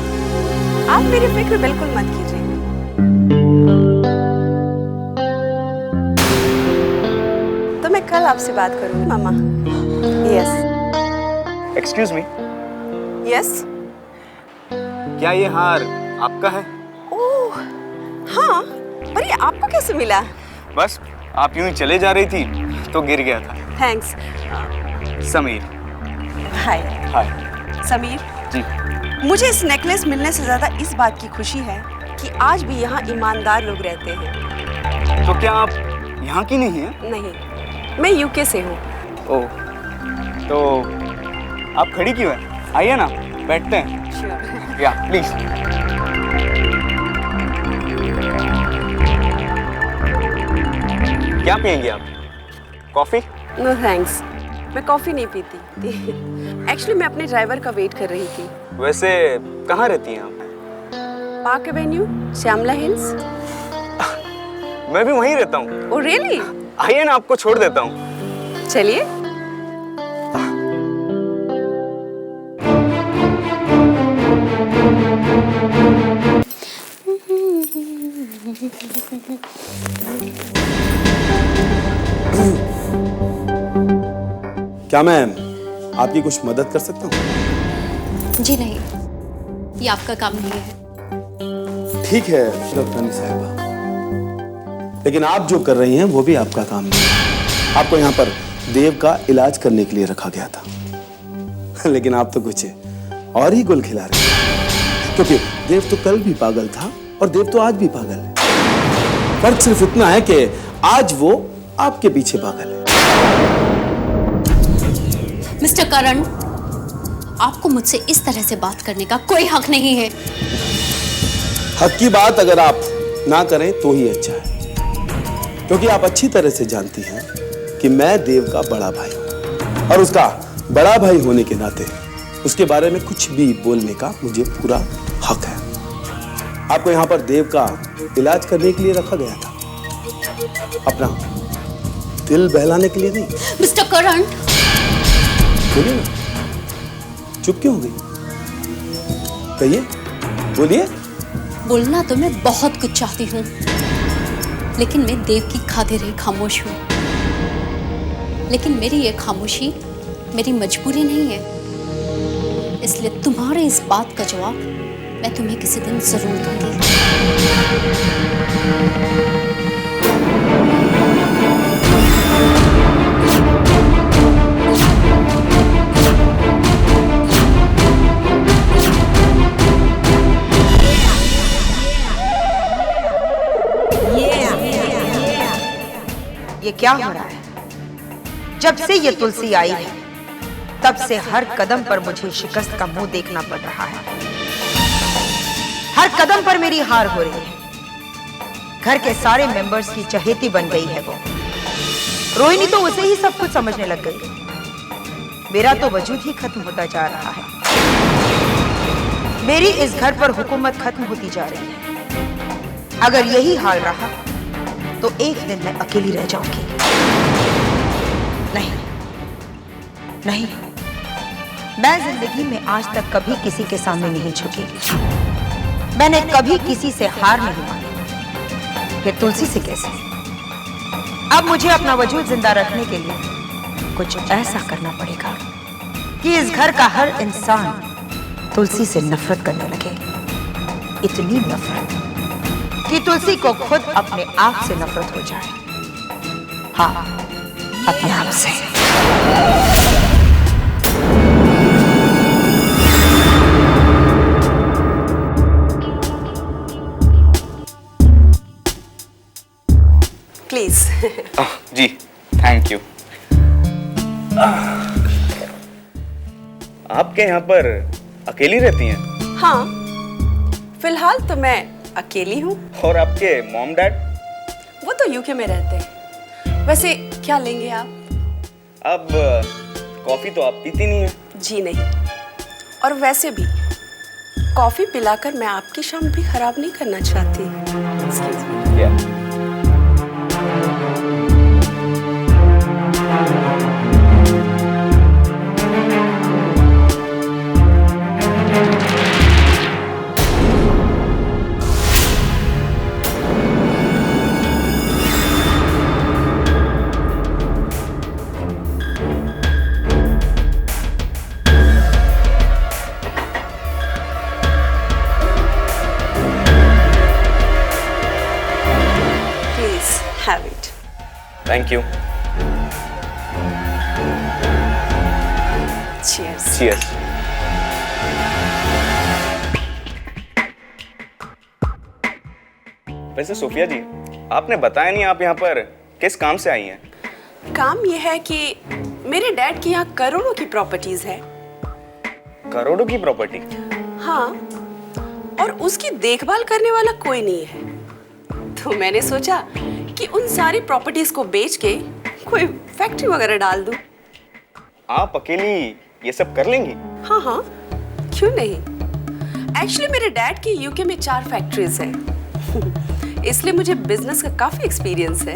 आप मेरी फिक्र बिल्कुल मत कीजिए। तो मैं कल आपसे बात करूंगी मामा। यस। Excuse me, yes. क्या ये हार आपका है? ओह हाँ, पर ये आपको कैसे मिला? बस आप यूं ही चले जा रही थी तो गिर गया था। थैंक्स। समीर। हाय। हाय। समीर जी। मुझे इस नेकलेस मिलने से ज्यादा इस बात की खुशी है कि आज भी यहाँ ईमानदार लोग रहते हैं। तो क्या आप यहाँ की नहीं हैं? नहीं, मैं यूके से हूँ। ओह, तो आप खड़ी क्यों हैं? आइए ना, बैठते हैं। श्योर। या प्लीज। क्या पियेंगे आप? कॉफी? नो थैंक्स, मैं कॉफी नहीं पीती। एक्चुअली मैं अपने ड्राइवर का वेट कर रही थी। वैसे कहाँ रहती हैं आप? Park Avenue, Shyamala Hills. मैं भी वहीं रहता हूँ। Oh really? आइए ना, आपको छोड़ देता हूँ। चलिए। क्या मैं आपकी कुछ मदद कर सकता हूँ? जी नहीं, ये आपका काम नहीं है। ठीक है डॉक्टरानी साहिबा, लेकिन आप जो कर रही हैं वो भी आपका काम नहीं है। आपको यहाँ पर देव का इलाज करने के लिए रखा गया था, लेकिन आप तो कुछ और ही गुल खिला रहे हैं, क्योंकि देव तो कल भी पागल था और देव तो आज भी पागल है। फर्क सिर्फ इतना है कि आज वो आपके पीछे पागल है। मिस्टर करण, आपको मुझसे इस तरह से बात करने का कोई हक नहीं है। हक की बात अगर आप ना करें तो ही अच्छा है, क्योंकि आप अच्छी तरह से जानती हैं कि मैं देव का बड़ा भाई हूं, और उसका बड़ा भाई होने के नाते उसके बारे में कुछ भी बोलने का मुझे पूरा हक है। आपको यहाँ पर देव का इलाज करने के लिए रखा गया था, अपना दिल बहलाने के लिए नहीं। मिस्टर करण, बोलिए ना, चुप क्यों हो गई? कहिए, बोलिए। बोलना तो मैं बहुत कुछ चाहती हूँ, लेकिन मैं देव की खातिर ही खामोश हूँ। लेकिन मेरी ये खामोशी मेरी मजबूरी नहीं है, इसलिए तुम्हारे इस बात का जवाब मैं तुम्हें किसी दिन जरूर दूंगी। ये क्या हो रहा है? जब से ये तुलसी आई है तब से हर कदम पर मुझे शिकस्त का मुंह देखना पड़ रहा है। हर कदम पर मेरी हार हो रही है। घर के सारे मेंबर्स की चहेती बन गई है वो। रोहिणी तो उसे ही सब कुछ समझने लग गई। मेरा तो वजूद ही खत्म होता जा रहा है। मेरी इस घर पर हुकूमत खत्म होती जा रही है। अगर यही हाल रहा तो एक दिन मैं अकेली रह जाऊंगी। नहीं नहीं, मैं जिंदगी में आज तक कभी किसी के सामने नहीं झुकी। मैंने कभी किसी से हार नहीं मानी, फिर तुलसी से कैसे? अब मुझे अपना वजूद जिंदा रखने के लिए कुछ ऐसा करना पड़ेगा कि इस घर का हर इंसान तुलसी से नफरत करने लगे। इतनी नफरत कि तुलसी को खुद अपने आप से नफरत हो जाए। हाँ, अपने आप से। प्लीज। जी, थैंक यू। आपके यहाँ पर अकेली रहती हैं? हाँ, फिलहाल तो मैं अकेली हूँ। और आपके मॉम डैड? वो तो यूके में रहते हैं। वैसे क्या लेंगे आप? अब कॉफी तो आप पीती नहीं है। जी नहीं, और वैसे भी कॉफी पिलाकर मैं आपकी शाम भी खराब नहीं करना चाहती। Excuse me. Yeah. Have it. Thank you. Cheers. Cheers. वैसे सोफिया जी, आपने बताया नहीं आप यहाँ पर किस काम से आई हैं? काम यह है कि मेरे डैड की यहाँ करोड़ों की प्रॉपर्टीज है। करोड़ों की प्रॉपर्टी? हाँ, और उसकी देखभाल करने वाला कोई नहीं है, तो मैंने सोचा कि उन सारी प्रॉपर्टीज को बेच के कोई फैक्ट्री वगैरह डाल दूं। आप अकेली ये सब कर लेंगी? हाँ हाँ, क्यों नहीं। एक्चुअली मेरे डैड की यूके में 4 फैक्ट्रीज हैं, इसलिए मुझे बिजनेस का काफी एक्सपीरियंस है।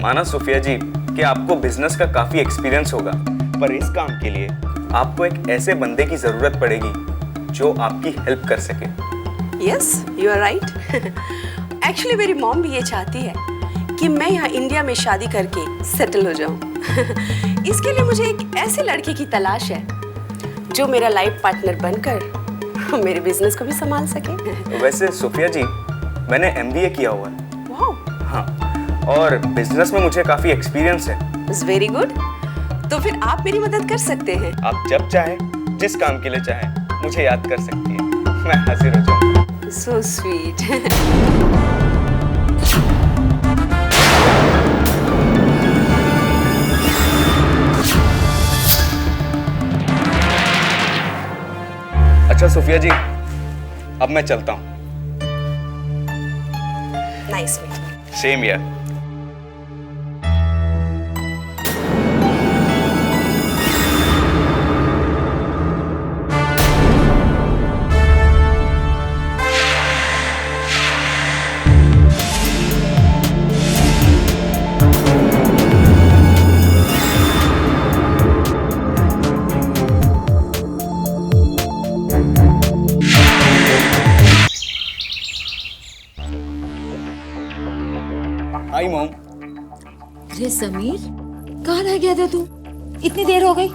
माना सोफिया जी कि आपको बिजनेस का काफी एक्सपीरियंस होगा, पर इस काम के लिए आपको एक ऐसे बंदे की जरूरत पड़ेगी जो आपकी हेल्प कर सके। Yes, you are right. Actually मेरी मॉम भी ये चाहती है कि मैं यहाँ इंडिया में शादी करके सेटल हो जाऊँ। इसके लिए मुझे एक ऐसे लड़के की तलाश है जो मेरा लाइफ पार्टनर बनकर मेरे बिजनेस को भी संभाल सके। वैसे सोफिया जी, मैंने एमबीए किया हुआ है। वाओ। हाँ, और बिजनेस में मुझे काफी एक्सपीरियंस है। It's very good. तो फिर आप मेरी मदद कर सकते हैं। आप जब चाहे, जिस काम के लिए चाहे, मुझे याद कर सकती है, मैं हाजिर हो जाऊंगा। So sweet. अच्छा सोफिया जी, अब मैं चलता हूँ। Nice meeting. सेम यार। Hi mom. अरे समीर, कहाँ रह गया था तू? इतनी देर हो गई।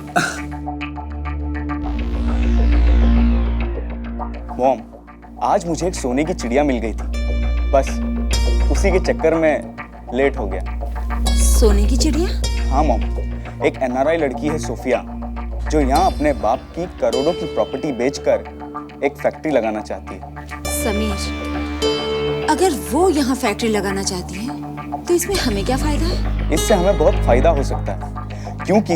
मॉम, आज मुझे एक सोने की चिड़िया मिल गई थी, बस उसी के चक्कर में लेट हो गया। सोने की चिड़िया? हाँ मॉम, एक एनआरआई लड़की है सोफिया, जो यहाँ अपने बाप की करोड़ों की प्रॉपर्टी बेचकर एक फैक्ट्री लगाना चाहती है। समीर, अगर वो यहाँ फैक्ट्री लगाना चाहती है तो इसमें हमें क्या फायदा है? इससे हमें बहुत फायदा हो सकता है, क्योंकि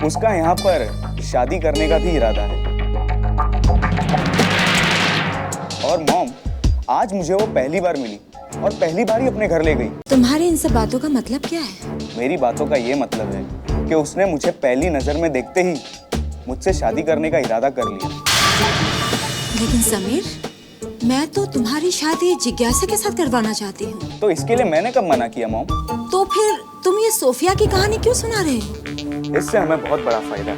उसका यहाँ पर शादी करने का भी इरादा है। और मॉम, आज मुझे वो पहली बार मिली और पहली बार ही अपने घर ले गई। तुम्हारी इन सब बातों का मतलब क्या है? मेरी बातों का ये मतलब है कि उसने मुझे पहली नजर में देखते ही मुझसे शादी करने का इरादा कर लिया। लेकिन समीर, मैं तो तुम्हारी शादी जिज्ञासा के साथ करवाना चाहती हूँ। तो इसके लिए मैंने कब मना किया मॉम? तो फिर तुम ये सोफिया की कहानी क्यों सुना रहे हो? इससे हमें बहुत बड़ा फायदा है।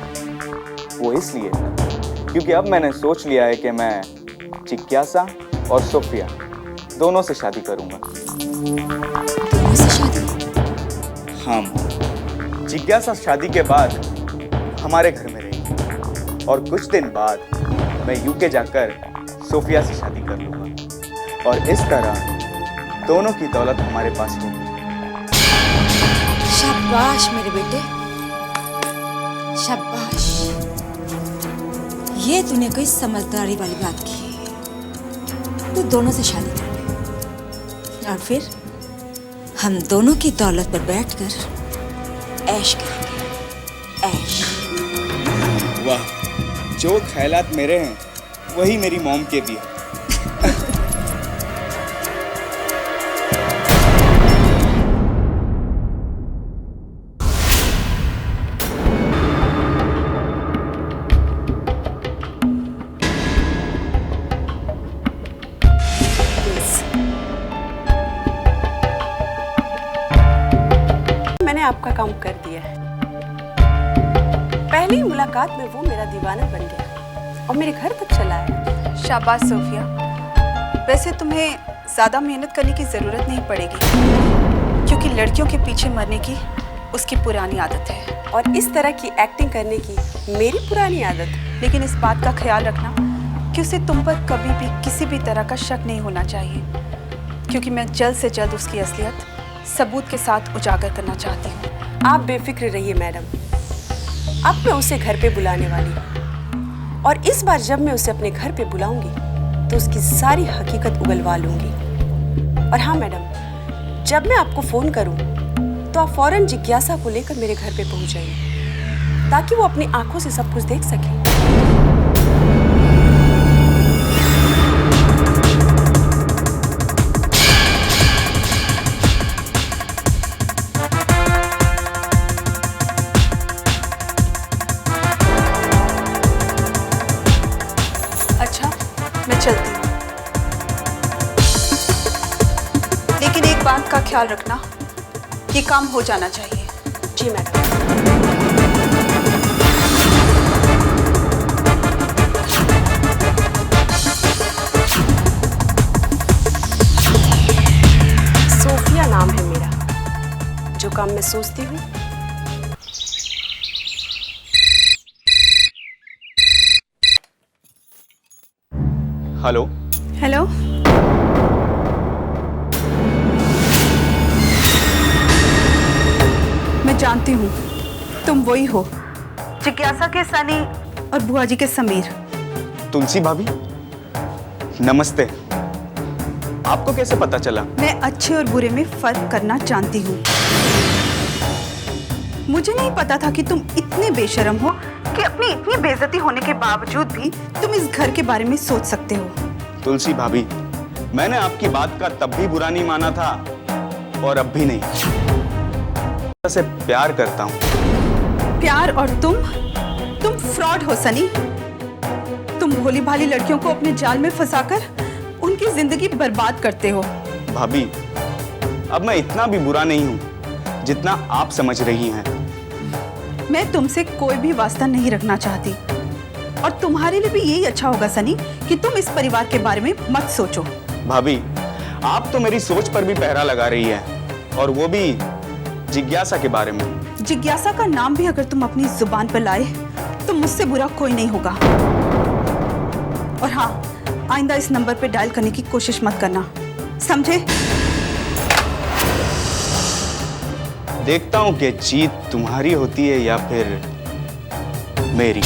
वो इसलिए क्योंकि अब मैंने सोच लिया है कि मैं जिज्ञासा और सोफिया दोनों से शादी करूंगा। दोनों से शादी? हाँ मॉम, जिज्ञासा शादी के बाद हमारे घर में रहेगी और कुछ दिन बाद मैं यूके जाकर सोफिया से शादी कर लूंगा और इस तरह दोनों की दौलत हमारे पास होगी। शाबाश मेरे बेटे, शाबाश। ये तूने कोई समझदारी वाली बात की। तू दोनों से शादी कर और फिर हम दोनों की दौलत पर बैठकर ऐश करेंगे। ऐश। वाह, जो ख्यालात मेरे हैं वही मेरी मॉम के भी है। मैंने आपका काम कर दिया है। पहली मुलाकात में वो मेरा दीवाना बन गया और मेरे घर तक चला आया। शाबाश सोफिया, वैसे तुम्हें ज़्यादा मेहनत करने की ज़रूरत नहीं पड़ेगी, क्योंकि लड़कियों के पीछे मरने की उसकी पुरानी आदत है और इस तरह की एक्टिंग करने की मेरी पुरानी आदत है। लेकिन इस बात का ख्याल रखना कि उसे तुम पर कभी भी किसी भी तरह का शक नहीं होना चाहिए, क्योंकि मैं जल्द से जल्द उसकी असलियत सबूत के साथ उजागर करना चाहती हूँ। आप बेफिक्र रहिए मैडम, अब मैं उसे घर पे बुलाने वाली हूँ और इस बार जब मैं उसे अपने घर पे बुलाऊंगी तो उसकी सारी हकीकत उगलवा लूंगी। और हाँ मैडम, जब मैं आपको फोन करूँ तो आप फौरन जिज्ञासा को लेकर मेरे घर पे पहुंच जाइए ताकि वो अपनी आंखों से सब कुछ देख सके। अच्छा, मैं चलती हूँ, लेकिन एक बात का ख्याल रखना, ये काम हो जाना चाहिए। जी मैडम। सोफिया नाम है मेरा, जो काम मैं सोचती हूँ हेलो। हेलो, मैं जानती हूँ तुम वही हो, जिज्ञासा के सनी और बुआ जी के समीर। तुलसी भाभी, नमस्ते। आपको कैसे पता चला? मैं अच्छे और बुरे में फर्क करना जानती हूँ। मुझे नहीं पता था कि तुम इतने बेशर्म हो कि अपनी इतनी बेइज्जती होने के बावजूद भी तुम इस घर के बारे में सोच सकते हो। तुलसी भाभी, मैंने आपकी बात का तब भी बुरा नहीं माना था और अब भी नहीं। से प्यार करता हूँ। प्यार और तुम फ्रॉड हो सनी। तुम भोली भाली लड़कियों को अपने जाल में फंसाकर उनकी जिंदगी बर्बाद करते हो। भाभी, अब मैं इतना भी बुरा नहीं हूँ जितना आप समझ रही हैं। मैं तुमसे कोई भी वास्ता नहीं रखना चाहती और तुम्हारे लिए भी यही अच्छा होगा सनी कि तुम इस परिवार के बारे में मत सोचो। भाभी, आप तो मेरी सोच पर भी पहरा लगा रही है, और वो भी जिज्ञासा के बारे में। जिज्ञासा का नाम भी अगर तुम अपनी जुबान पर लाए तो मुझसे बुरा कोई नहीं होगा। और हाँ, आइंदा इस नंबर पे डायल करने की कोशिश मत करना, समझे? देखता हूं कि जीत तुम्हारी होती है या फिर मेरी।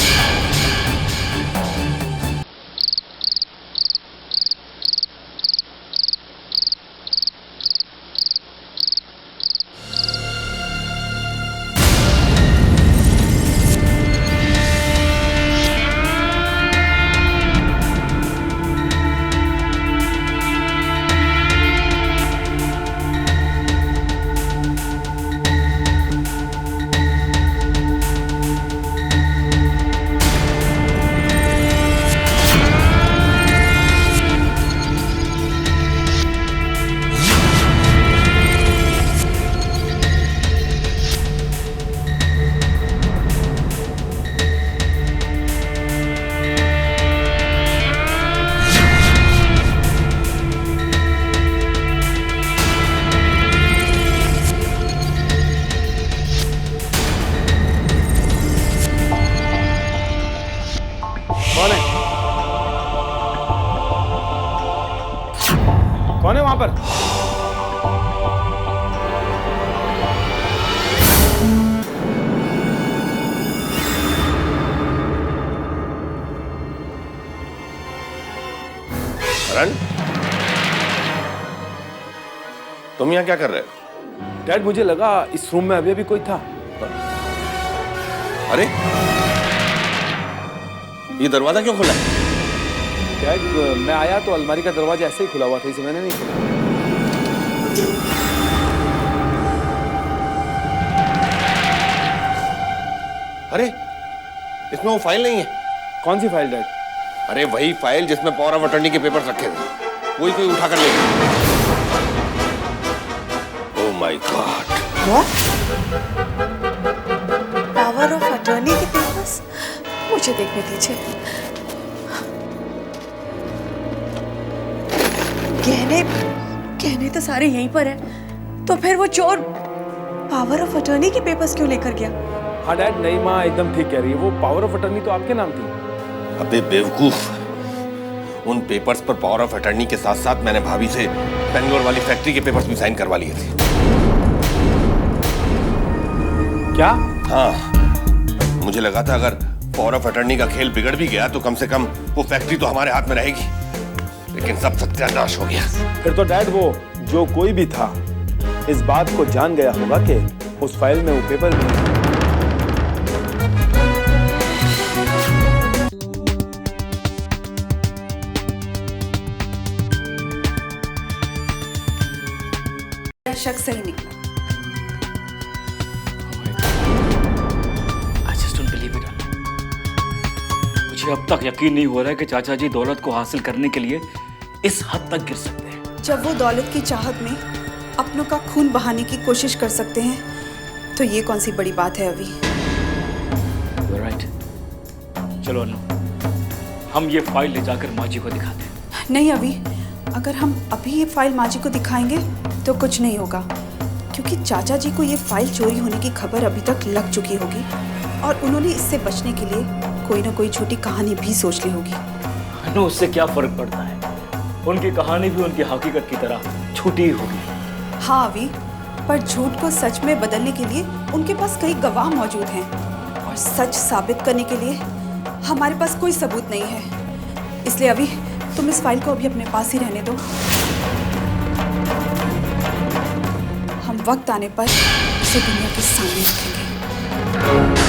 कौन है वहां पर? करण, तुम यहाँ क्या कर रहे हो? डैड, मुझे लगा इस रूम में अभी अभी कोई था। अरे, ये दरवाजा क्यों खुला है? डैड, मैं आया तो अलमारी का दरवाजा ऐसे ही खुला हुआ था, इसे मैंने नहीं खोला। अरे, इसमें वो फाइल नहीं है। कौन सी फाइल डैड? अरे वही फाइल जिसमें पावर ऑफ अटॉर्नी के पेपर्स रखे थे, वही कोई उठा कर ले गया। Oh my God. Power of attorney के पेपर्स? मुझे देखने दीजिए। गहने तो सारे यहीं पर है, तो फिर वो चोर पावर ऑफ अटॉर्नी के पेपर्स क्यों लेकर गया? हाँ डैड, नहीं माँ एकदम ठीक कह रही है, वो पावर ऑफ अटॉर्नी तो आपके नाम थी। अबे बेवकूफ, उन पेपर्स पर पावर ऑफ अटर्नी के साथ साथ मैंने भाभी से बेंगलोर वाली फैक्ट्री के पेपर्स भी साइन करवा लिए थे। क्या? हाँ, मुझे लगा था अगर पावर ऑफ अटर्नी का खेल बिगड़ भी गया तो कम से कम वो फैक्ट्री तो हमारे हाथ में रहेगी, लेकिन सब सत्यानाश हो गया। फिर तो डैड वो जो कोई भी था इस बात को जान गया होगा कि उस फाइल में वो पेपर भी शक सही निकला। I just don't believe it. मुझे अब तक यकीन नहीं हो रहा है कि चाचा जी दौलत को हासिल करने के लिए इस हद तक गिर सकते हैं। जब वो दौलत की चाहत में अपनों का खून बहाने की कोशिश कर सकते हैं तो ये कौन सी बड़ी बात है अभी। You're right. चलो अनु, हम ये फाइल ले जाकर माजी को दिखाते हैं। नहीं अभी, अगर हम अभी ये फाइल माजी को दिखाएंगे तो कुछ नहीं होगा, क्योंकि चाचा जी को ये फाइल चोरी होने की खबर अभी तक लग चुकी होगी और उन्होंने इससे बचने के लिए कोई ना कोई छोटी कहानी भी सोच ली होगी। अनु, उससे क्या फर्क पड़ता है? उनकी कहानी भी उनकी हकीकत की तरह छोटी ही होगी। हाँ अभी, पर झूठ को सच में बदलने के लिए उनके पास कई गवाह मौजूद हैं और सच साबित करने के लिए हमारे पास कोई सबूत नहीं है। इसलिए अभी तुम इस फाइल को अभी अपने पास ही रहने दो। हम वक्त आने पर इसे दुनिया के सामने रखेंगे।